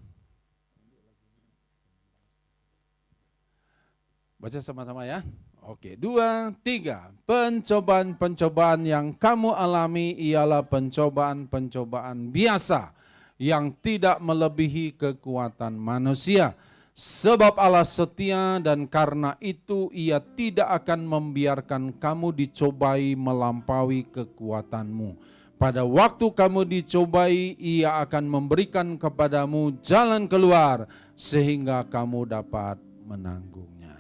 Baca sama-sama ya. Oke, 2, 3. Pencobaan-pencobaan yang kamu alami ialah pencobaan-pencobaan biasa yang tidak melebihi kekuatan manusia. Sebab Allah setia dan karena itu Ia tidak akan membiarkan kamu dicobai melampaui kekuatanmu. Pada waktu kamu dicobai, Ia akan memberikan kepadamu jalan keluar sehingga kamu dapat menanggungnya.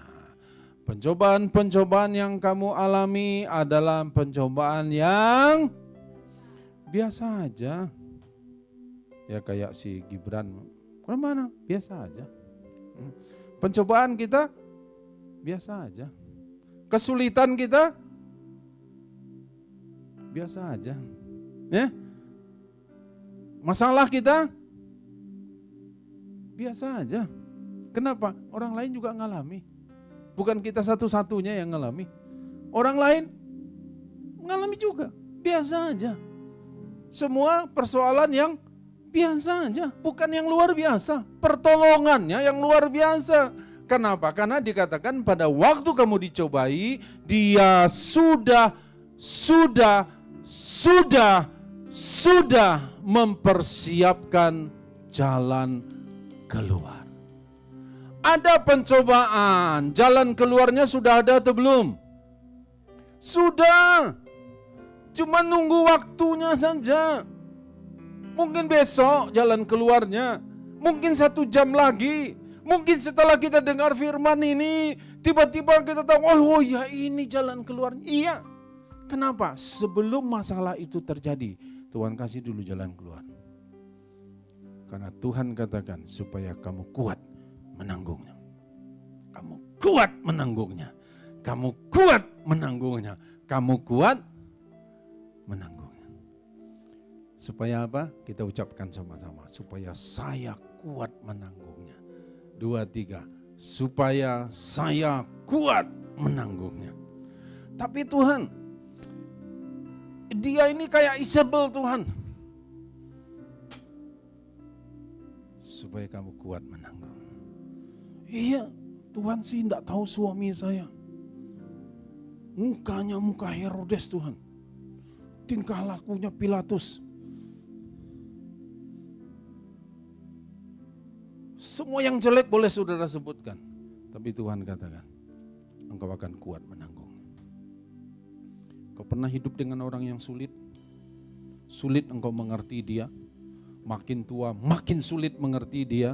Pencobaan-pencobaan yang kamu alami adalah pencobaan yang biasa aja. Ya kayak si Gibran, kemana? Biasa aja. Pencobaan kita biasa aja. Kesulitan kita biasa aja. Ya. Masalah kita biasa aja. Kenapa? Orang lain juga ngalami. Bukan kita satu-satunya yang ngalami. Orang lain ngalami juga. Biasa aja. Semua persoalan yang biasa aja. Bukan yang luar biasa. Pertolongannya yang luar biasa. Kenapa? Karena dikatakan pada waktu kamu dicobai, dia sudah mempersiapkan jalan keluar. Ada pencobaan, jalan keluarnya sudah ada atau belum? Sudah. Cuma nunggu waktunya saja. Mungkin besok jalan keluarnya, mungkin 1 jam lagi, mungkin setelah kita dengar firman ini, tiba-tiba kita tahu, oh ya ini jalan keluarnya. Iya. Kenapa? Sebelum masalah itu terjadi, Tuhan kasih dulu jalan keluar. Karena Tuhan katakan supaya kamu kuat menanggungnya. Kamu kuat menanggungnya. Kamu kuat menanggungnya. Kamu kuat menanggungnya. Supaya apa? Kita ucapkan sama-sama. Supaya saya kuat menanggungnya. 2, 3. Supaya saya kuat menanggungnya. Tapi Tuhan, dia ini kayak Isabel Tuhan. Supaya kamu kuat menanggung. Iya, Tuhan sih tidak tahu suami saya. Mukanya muka Herodes Tuhan. Tingkah lakunya Pilatus. Semua yang jelek boleh saudara sebutkan. Tapi Tuhan katakan, engkau akan kuat menanggung. Kau pernah hidup dengan orang yang sulit? Sulit engkau mengerti dia. Makin tua, makin sulit mengerti dia.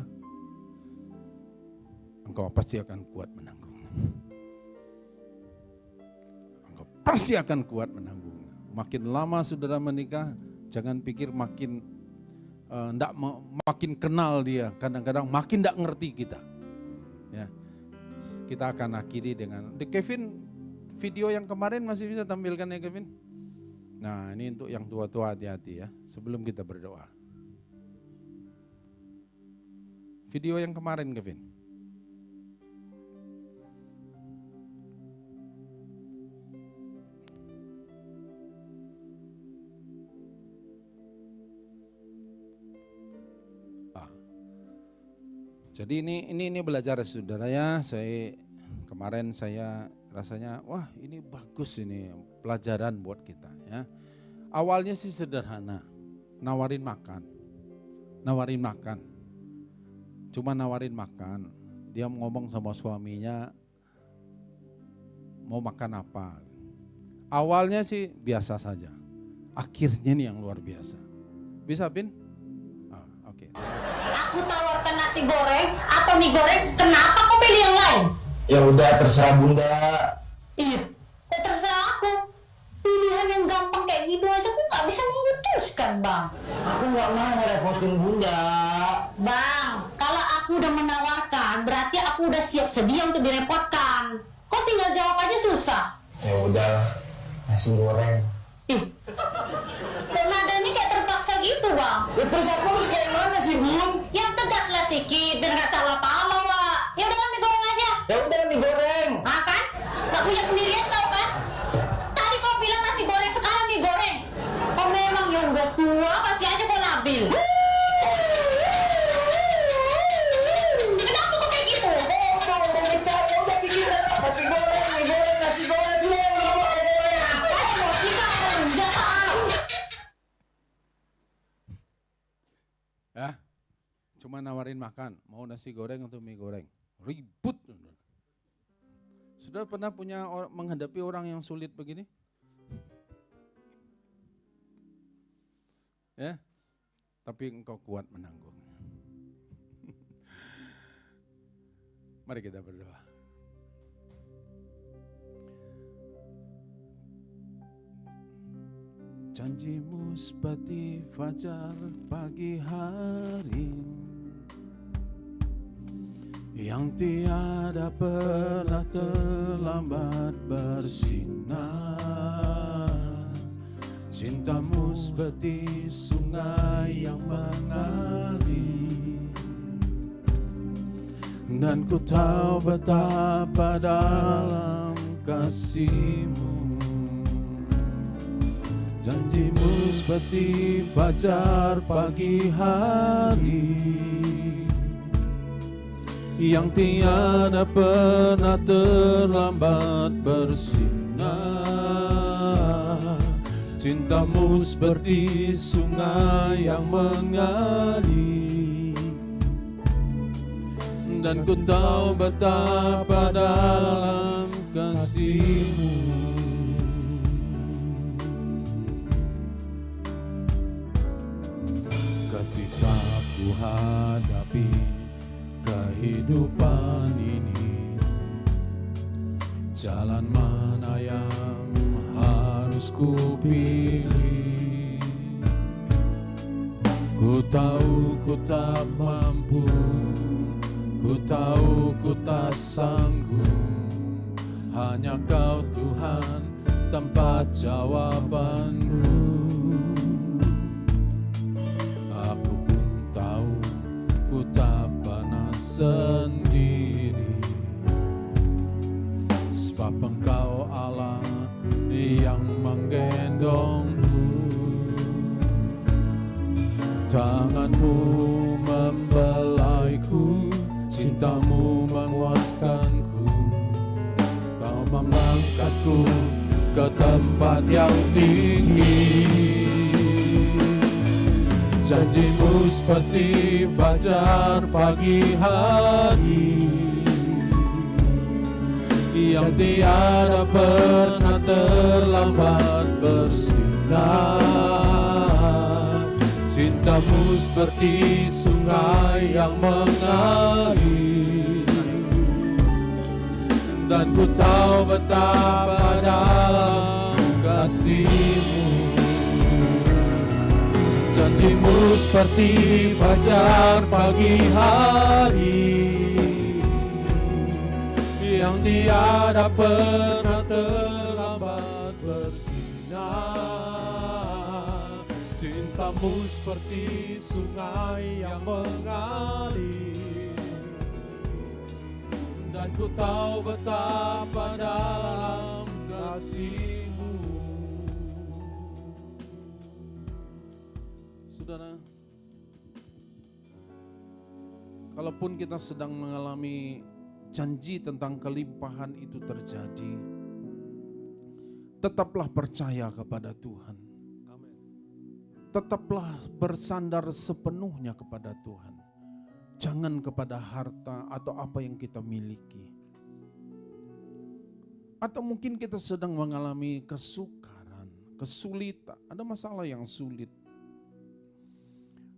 Engkau pasti akan kuat menanggung. Engkau pasti akan kuat menanggung. Makin lama saudara menikah, jangan pikir makin makin kenal dia. Kadang-kadang makin tidak ngerti kita. Ya, kita akan akhiri dengan Kevin. Video yang kemarin masih bisa tampilkan ya Kevin? Nah ini untuk yang tua-tua hati-hati ya, sebelum kita berdoa. Video yang kemarin Kevin. Jadi ini belajar saudara ya, kemarin saya rasanya wah ini bagus ini pelajaran buat kita ya. Awalnya sih sederhana, nawarin makan. Cuma nawarin makan. Dia ngomong sama suaminya mau makan apa. Awalnya sih biasa saja. Akhirnya nih yang luar biasa. Bisa Pin? Oke. Aku tawarkan nasi goreng atau mie goreng, kenapa kau pilih yang lain? Ya udah terserah Bunda. Iya, kok terserah aku. Pilihan yang gampang kayak gitu aja aku nggak bisa memutuskan, Bang. Aku nggak mau ngerepotin Bunda. Bang, kalau aku udah menawarkan, berarti aku udah siap sedia untuk direpotkan. Kok tinggal jawab aja susah? Ya udah, nasi goreng. Ih, kok nadanya kayak terpaksa gitu, Bang? Ya terus aku harus kayak mana sih Bun? Yang tegaslah sedikit, biar nggak salah paham, Wak. Ya udah mie goreng aja. Ya udah mie goreng. Ah kan? Nggak punya pendirian tau kan? Tadi kau bilang nasi goreng, sekarang mie goreng. Kau memang yang udah tua, masih aja kau labil. Kenapa kau kayak gitu? Mau minta ya udah bikin apa? Mie goreng, nasi goreng semua. Apa emosi kamu? Udah tahu. Ya, cuma nawarin makan, mau nasi goreng atau mie goreng. Ribut. Sudah pernah menghadapi orang yang sulit begini? Ya, tapi engkau kuat menanggung. Mari kita berdoa. Janjimu seperti fajar pagi hari yang tiada pernah terlambat bersinar. Cintamu seperti sungai yang mengalir, dan ku tahu betapa dalam kasih-Mu. Janji-Mu seperti fajar pagi hari, yang tiada pernah terlambat bersinar. Cinta-Mu seperti sungai yang mengalir, dan ku tahu betapa dalam kasih-Mu. Ketika ku hadapi kehidupan ini, jalan mana yang harus ku pilih? Ku tahu ku tak mampu, ku tahu ku tak sanggup. Hanya Kau Tuhan tempat jawabanku. Aku pun tahu ku tak pernah sendiri, sebab Engkau Allah yang menggendongku. Tangan-Mu membelaiku, cinta-Mu menguatkanku. Kau mengangkatku ke tempat yang tinggi. Janji-Mu seperti fajar pagi hari, yang tiada pernah terlambat bersinar. Cinta-Mu seperti sungai yang mengalir, dan ku tahu betapa dalam kasih-Mu. Janji-Mu seperti fajar pagi hari, yang tiada pernah terlambat bersinar. Cinta-Mu seperti sungai yang mengalir, dan ku tahu betapa dalam kasih-Mu. Saudara, kalaupun kita sedang mengalami janji tentang kelimpahan itu terjadi, tetaplah percaya kepada Tuhan. Tetaplah bersandar sepenuhnya kepada Tuhan. Jangan kepada harta atau apa yang kita miliki. Atau mungkin kita sedang mengalami kesukaran, kesulitan, ada masalah yang sulit.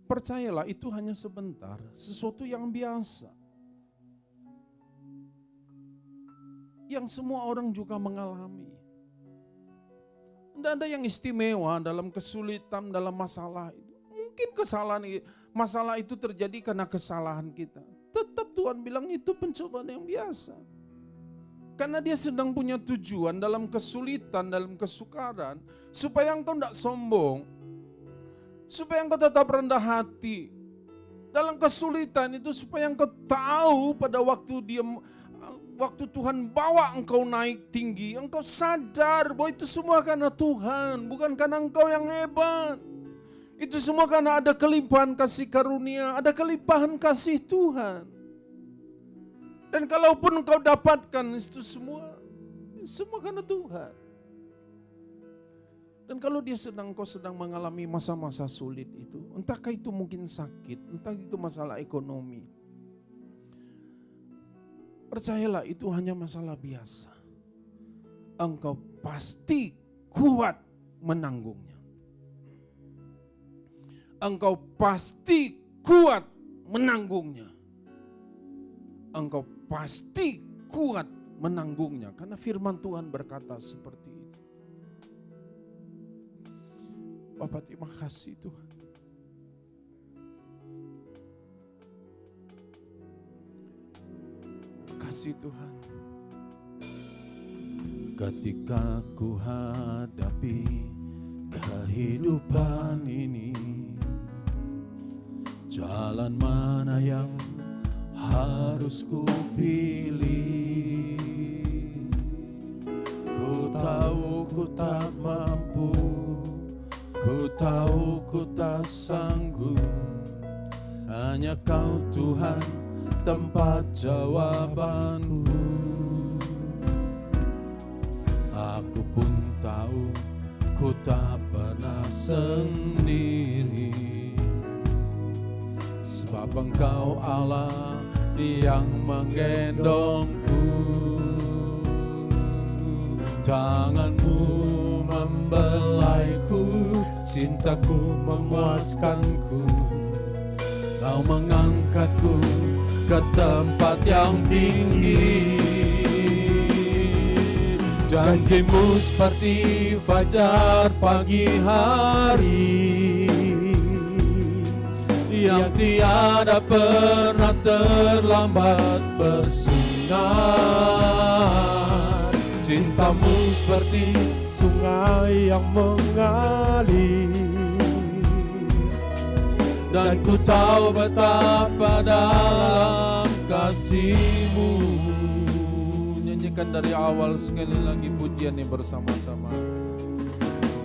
Percayalah itu hanya sebentar, sesuatu yang biasa. Yang semua orang juga mengalami. Tidak ada yang istimewa dalam kesulitan, dalam masalah itu. Mungkin masalah itu terjadi karena kesalahan kita. Tetap Tuhan bilang itu pencobaan yang biasa. Karena Dia sedang punya tujuan dalam kesulitan, dalam kesukaran, supaya engkau tidak sombong, supaya engkau tetap rendah hati. Dalam kesulitan itu supaya engkau tahu pada waktu Tuhan bawa engkau naik tinggi, engkau sadar bahwa itu semua karena Tuhan, bukan karena engkau yang hebat. Itu semua karena ada kelimpahan kasih karunia, ada kelimpahan kasih Tuhan. Dan kalaupun engkau dapatkan itu semua karena Tuhan. Dan kalau engkau sedang mengalami masa-masa sulit itu, entahkah itu mungkin sakit, entah itu masalah ekonomi, percayalah itu hanya masalah biasa. Engkau pasti kuat menanggungnya. Engkau pasti kuat menanggungnya. Engkau pasti kuat menanggungnya. Karena firman Tuhan berkata seperti itu. Bapak terima kasih Tuhan. kasih Tuhan. Ketika ku hadapi kehidupan ini, jalan mana yang harus ku pilih? Ku tahu ku tak mampu, ku tahu ku tak sanggup. Hanya Kau Tuhan tempat jawabanku. Aku pun tahu ku tak pernah sendiri, sebab Engkau Allah yang menggendongku. Tangan-Mu membelaiku, cinta-Ku memuaskanku. Kau mengangkatku ke tempat yang tinggi. Janji-Mu seperti fajar pagi hari, yang tiada pernah terlambat bersinar. Cinta-Mu seperti sungai yang mengalir, dan ku tahu betapa dalam kasih-Mu. Nyanyikan dari awal sekali lagi pujian ini bersama-sama.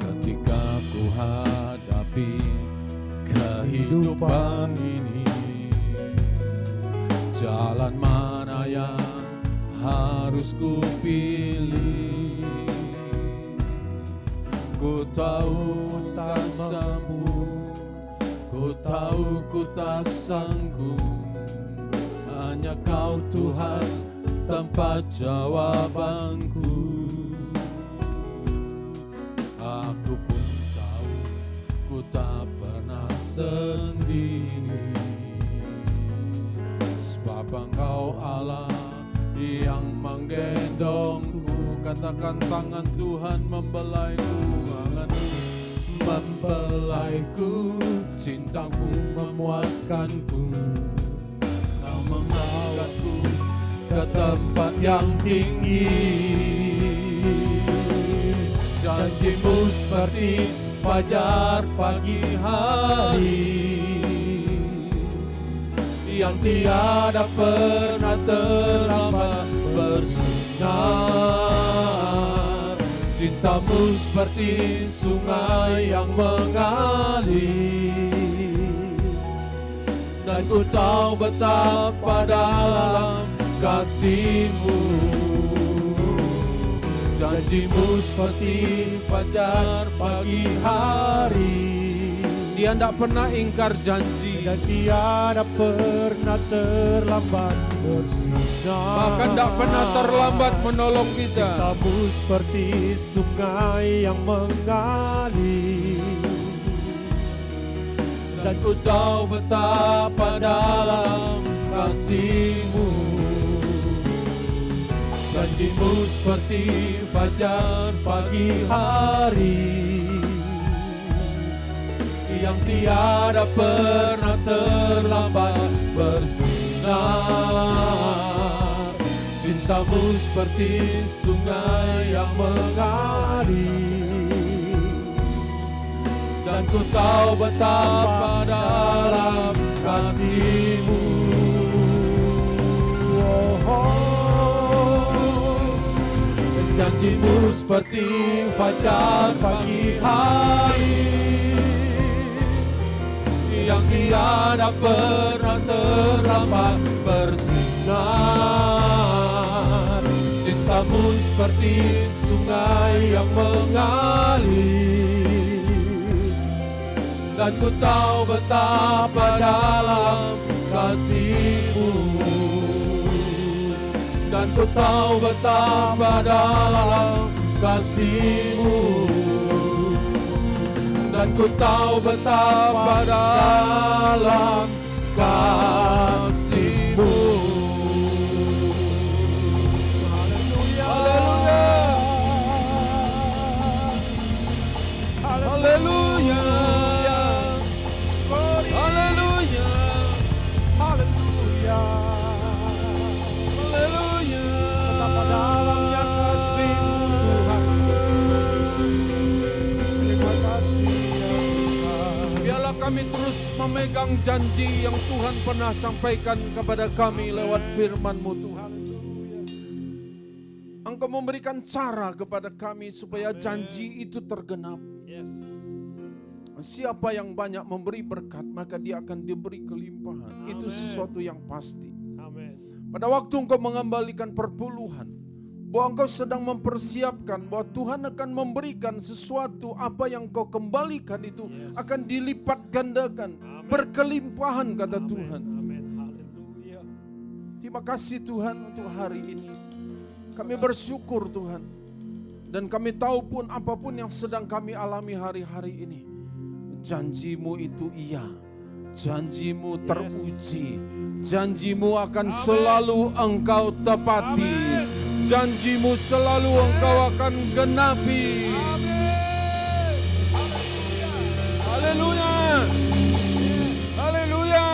Ketika ku hadapi kehidupan ini, jalan mana yang harus ku pilih? Ku tahu ku tak mampu, ku tahu ku tak sanggup. Hanya Kau Tuhan tempat jawabanku. Aku pun tahu ku tak pernah sendiri, sebab Engkau Allah yang menggendongku. Katakan, tangan Tuhan membelaiku, tangan-Mu membelaiku, cinta-Mu memuaskanku. Kau mengangkatku ke tempat yang tinggi. Janji-Mu seperti fajar pagi hari, yang tiada pernah terlambat bersinar. Cinta-Mu seperti sungai yang mengalir, dan ku tahu betapa dalam kasih-Mu. Janji-Mu seperti fajar pagi hari, Dia tidak pernah ingkar janji, dan tiada pernah terlambat bersinar. bahkan tidak pernah terlambat menolong kita. Cinta-Mu seperti sungai yang mengalir, Dan ku tahu betapa dalam kasih-Mu. Janji-Mu seperti fajar pagi hari, yang tiada pernah terlambat bersinar. Cinta-Mu seperti sungai yang mengalir, dan ku tahu betapa dalam kasih-Mu. Janji-Mu seperti fajar pagi hari, yang tiada pernah terlambat bersinar. Cinta-Mu seperti sungai yang mengalir, dan ku tahu betapa dalam kasih-Mu. Dan ku tahu betapa dalam kasih-Mu, dan ku tahu betapa dalam kasih-Mu. Haleluya, haleluya, haleluya, haleluya, haleluya. memegang janji yang Tuhan pernah sampaikan kepada kami lewat firman-Mu Tuhan. Engkau memberikan cara kepada kami supaya janji itu tergenap. Siapa yang banyak memberi berkat, maka dia akan diberi kelimpahan. Itu sesuatu yang pasti. Pada waktu engkau mengembalikan perpuluhan, bahwa engkau sedang mempersiapkan bahwa Tuhan akan memberikan sesuatu, apa yang kau kembalikan itu akan dilipat gandakan, berkelimpahan kata Tuhan. Terima kasih Tuhan untuk hari ini. Kami bersyukur Tuhan. Dan kami tahu pun apapun yang sedang kami alami hari-hari ini, janji-Mu itu iya. Janji-Mu teruji. Janji-Mu akan selalu Engkau tepati. Janji-Mu selalu Engkau akan genapi. Haleluya. Haleluya.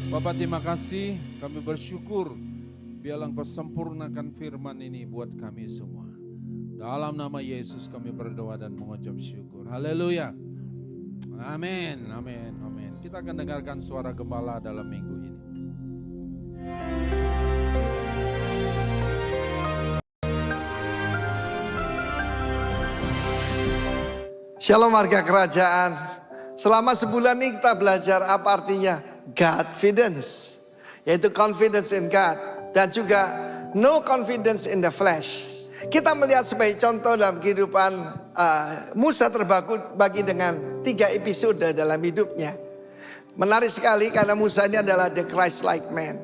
Bapak terima kasih, kami bersyukur. Biarlah Engkau sempurnakan firman ini buat kami semua. Dalam nama Yesus kami berdoa dan mengucap syukur. Haleluya. Amin, amin, amin. Kita akan dengarkan suara gembala dalam minggu ini. Shalom warga kerajaan. Selama sebulan ini kita belajar apa artinya Godfidence, yaitu confidence in God, dan juga no confidence in the flesh. Kita melihat sebagai contoh dalam kehidupan Musa terbagi dengan 3 episode dalam hidupnya. Menarik sekali karena Musa ini adalah the Christ-like man.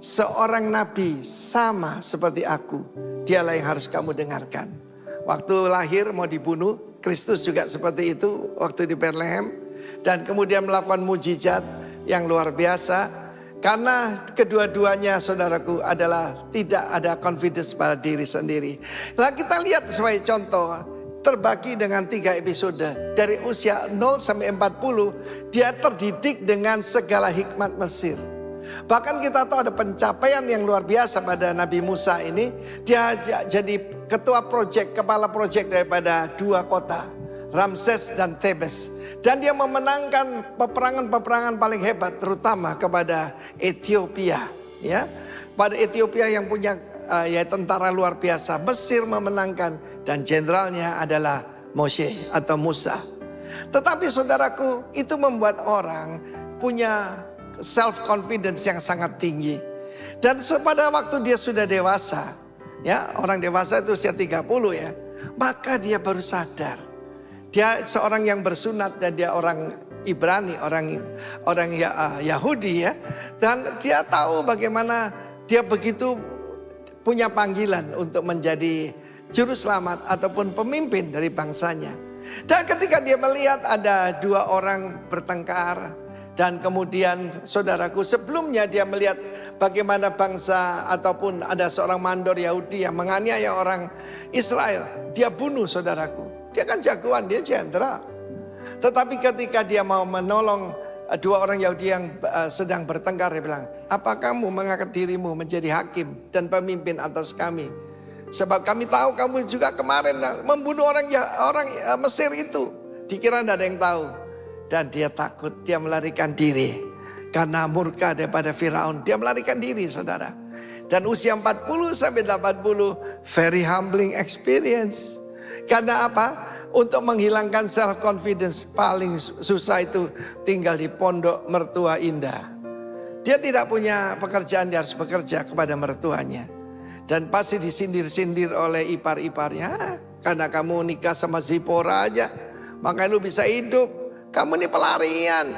Seorang nabi sama seperti aku. Dialah yang harus kamu dengarkan. Waktu lahir mau dibunuh, Kristus juga seperti itu waktu di Bethlehem. Dan kemudian melakukan mujizat yang luar biasa. Karena kedua-duanya saudaraku adalah tidak ada confidence pada diri sendiri. Nah kita lihat sebagai contoh, terbagi dengan 3 episode. Dari usia 0 sampai 40, dia terdidik dengan segala hikmat Mesir. Bahkan kita tahu ada pencapaian yang luar biasa pada Nabi Musa ini. Dia jadi ketua proyek, kepala proyek daripada 2 kota, Ramses dan Thebes. Dan dia memenangkan peperangan-peperangan paling hebat, terutama kepada Ethiopia. Ya, pada Ethiopia yang punya ya tentara luar biasa. Mesir memenangkan dan jenderalnya adalah Moshe atau Musa. Tetapi saudaraku, itu membuat orang punya self confidence yang sangat tinggi. Dan pada waktu dia sudah dewasa, ya orang dewasa itu usia 30 ya, maka dia baru sadar. Dia seorang yang bersunat dan dia orang Ibrani, orang Yahudi ya. Dan dia tahu bagaimana dia begitu punya panggilan untuk menjadi juru selamat ataupun pemimpin dari bangsanya. Dan ketika dia melihat ada 2 orang bertengkar, dan kemudian saudaraku, sebelumnya dia melihat bagaimana bangsa ataupun ada seorang mandor Yahudi yang menganiaya orang Israel. Dia bunuh saudaraku. Dia kan jagoan, dia jenderal. Tetapi ketika dia mau menolong 2 orang Yahudi yang sedang bertengkar, dia bilang, apa kamu mengangkat dirimu menjadi hakim dan pemimpin atas kami? Sebab kami tahu kamu juga kemarin membunuh orang Mesir itu. Dikira tidak ada yang tahu. Dan dia takut, dia melarikan diri. Karena murka daripada Firaun, dia melarikan diri saudara. Dan usia 40 sampai 80, very humbling experience. Karena apa? Untuk menghilangkan self confidence paling susah itu tinggal di pondok mertua indah. Dia tidak punya pekerjaan, dia harus bekerja kepada mertuanya. Dan pasti disindir-sindir oleh ipar-iparnya. Karena kamu nikah sama Zipora aja, makanya lu bisa hidup. Kamu ini pelarian.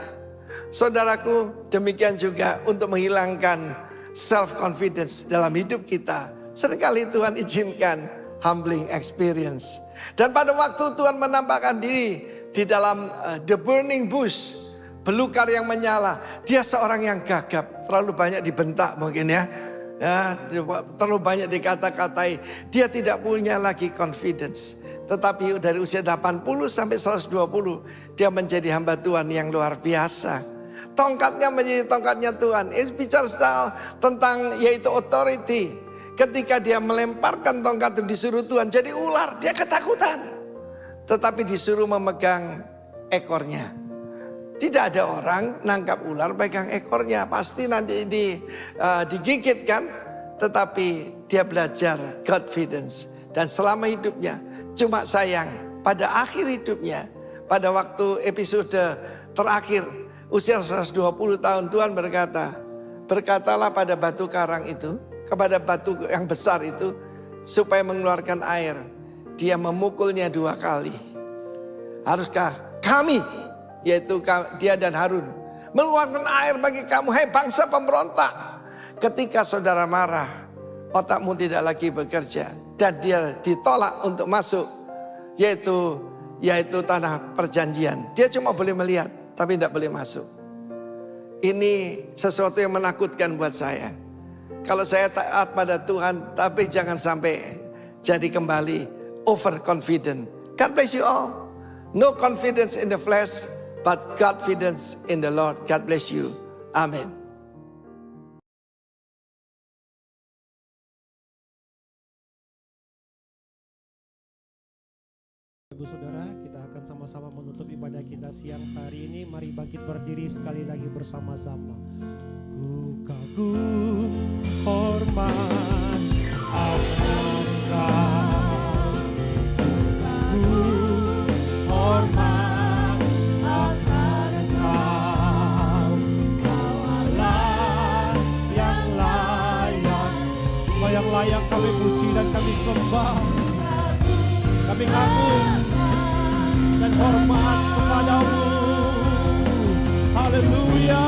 Saudaraku, demikian juga untuk menghilangkan self confidence dalam hidup kita. Seringkali Tuhan izinkan humbling experience. Dan pada waktu Tuhan menampakkan diri di dalam the burning bush, belukar yang menyala, dia seorang yang gagap, terlalu banyak dibentak mungkin ya, terlalu banyak dikata-katai. Dia tidak punya lagi confidence. Tetapi dari usia 80 sampai 120, dia menjadi hamba Tuhan yang luar biasa. Tongkatnya menjadi tongkatnya Tuhan. Ini bicara tentang yaitu authority. Ketika dia melemparkan tongkat itu disuruh Tuhan jadi ular, dia ketakutan. tetapi disuruh memegang ekornya. Tidak ada orang nangkap ular pegang ekornya, pasti nanti digigit kan. Tetapi dia belajar confidence. Dan selama hidupnya, cuma sayang pada akhir hidupnya, pada waktu episode terakhir usia 120 tahun, Tuhan berkata, berkatalah pada batu karang itu, kepada batu yang besar itu, supaya mengeluarkan air. Dia memukulnya 2 kali. Haruskah kami, yaitu dia dan Harun, mengeluarkan air bagi kamu, hai bangsa pemberontak? Ketika saudara marah, otakmu tidak lagi bekerja, dan dia ditolak untuk masuk, yaitu tanah perjanjian. Dia cuma boleh melihat, tapi tidak boleh masuk. Ini sesuatu yang menakutkan buat saya. Kalau saya taat pada Tuhan, tapi jangan sampai jadi kembali overconfident. God bless you all. No confidence in the flesh, but confidence in the Lord. God bless you. Amen. Ibu saudara, kita akan sama-sama menutup ibadah kita siang hari ini. Mari bangkit berdiri sekali lagi bersama-sama. Ku kagum hormat akan Kau, ku kagum hormat akan Kau, Kau Allah yang layak kami puji dan kami sembah. Kami kagum dan hormat kepadamu. Haleluya.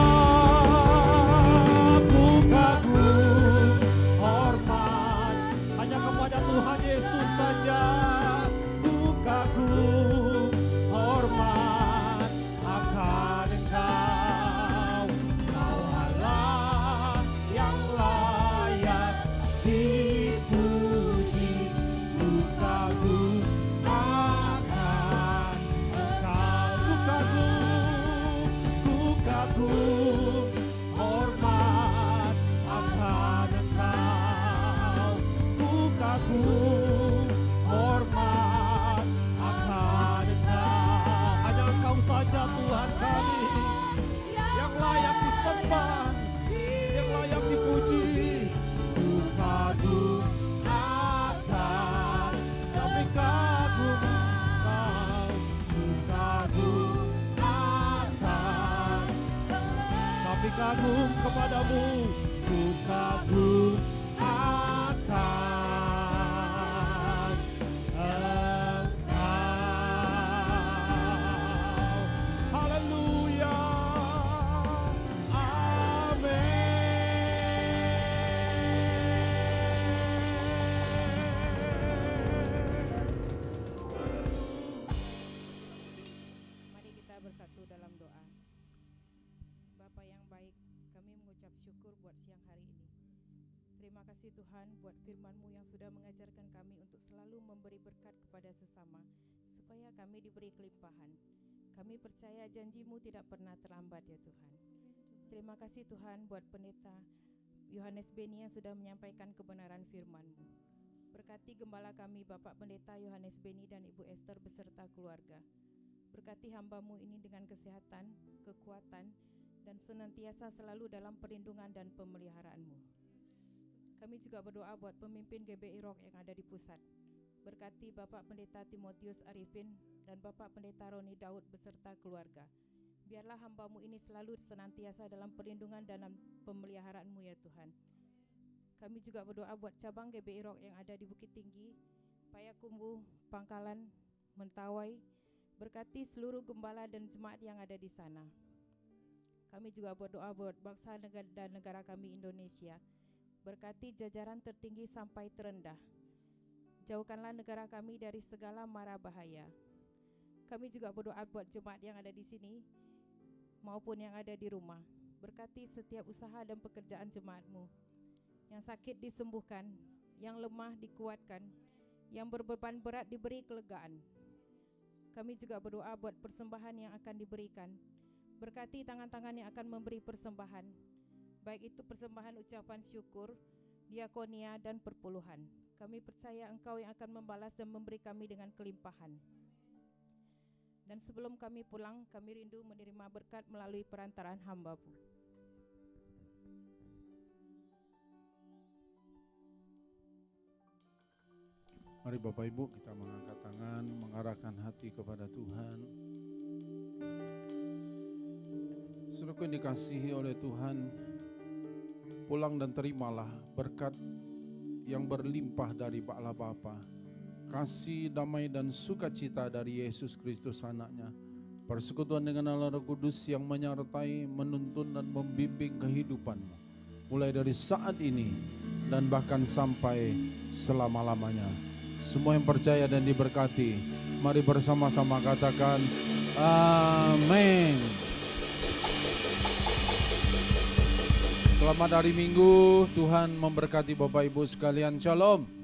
Ku kagum hormat hanya kepada Tuhan Yesus saja. Ku kagum hormat akan Engkau, Kau Allah yang layak dipuji. Ku kagum hormat akan Engkau, ku kagum hormat akan Engkau. Hanya Engkau saja Tuhan kami yang layak disembah, yang layak dipuji. Ku kagum akan, kami kagum Engkau, ku kagum akan, kami kagum kepadamu, ku kagum akan Engkau. Haleluya. Mari kita bersatu dalam doa. Bapa yang baik, kami mengucap syukur buat siang hari ini. Terima kasih Tuhan buat firman-Mu yang sudah mengajarkan kami untuk selalu memberi berkat kepada sesama, supaya kami diberi kelimpahan. Kami percaya janji-Mu tidak pernah terlambat ya Tuhan. Terima kasih Tuhan buat pendeta Yohanes Beni yang sudah menyampaikan kebenaran firman-Mu. Berkati gembala kami Bapak Pendeta Yohanes Beni dan Ibu Esther beserta keluarga. Berkati hamba-Mu ini dengan kesehatan, kekuatan, dan senantiasa selalu dalam perlindungan dan pemeliharaan-Mu. Kami juga berdoa buat pemimpin GBI Rock yang ada di pusat. Berkati Bapak Pendeta Timotius Arifin dan Bapak Pendeta Roni Daud beserta keluarga. Biarlah hamba-Mu ini selalu senantiasa dalam perlindungan dan pemeliharaan-Mu ya Tuhan. Kami juga berdoa buat cabang GBI Rock yang ada di Bukit Tinggi, Payakumbuh, Pangkalan, Mentawai. Berkati seluruh gembala dan jemaat yang ada di sana. Kami juga berdoa buat bangsa dan negara kami Indonesia. Berkati jajaran tertinggi sampai terendah. Jauhkanlah negara kami dari segala mara bahaya. Kami juga berdoa buat jemaat yang ada di sini maupun yang ada di rumah. Berkati setiap usaha dan pekerjaan jemaat-Mu. Yang sakit disembuhkan, yang lemah dikuatkan, yang berbeban berat diberi kelegaan. Kami juga berdoa buat persembahan yang akan diberikan. Berkati tangan-tangan yang akan memberi persembahan, baik itu persembahan ucapan syukur, diakonia, dan perpuluhan. Kami percaya Engkau yang akan membalas dan memberi kami dengan kelimpahan. Dan sebelum kami pulang, kami rindu menerima berkat melalui perantaraan hamba-Mu. Mari Bapak Ibu kita mengangkat tangan, mengarahkan hati kepada Tuhan. Saudaraku yang dikasihi oleh Tuhan, pulang dan terimalah berkat yang berlimpah dari Allah Bapa, kasih, damai dan sukacita dari Yesus Kristus anaknya, persekutuan dengan Allah Roh Kudus yang menyertai, menuntun dan membimbing kehidupanmu, mulai dari saat ini dan bahkan sampai selama-lamanya. Semua yang percaya dan diberkati, mari bersama-sama katakan amin. Selamat hari Minggu, Tuhan memberkati Bapak Ibu sekalian. Shalom.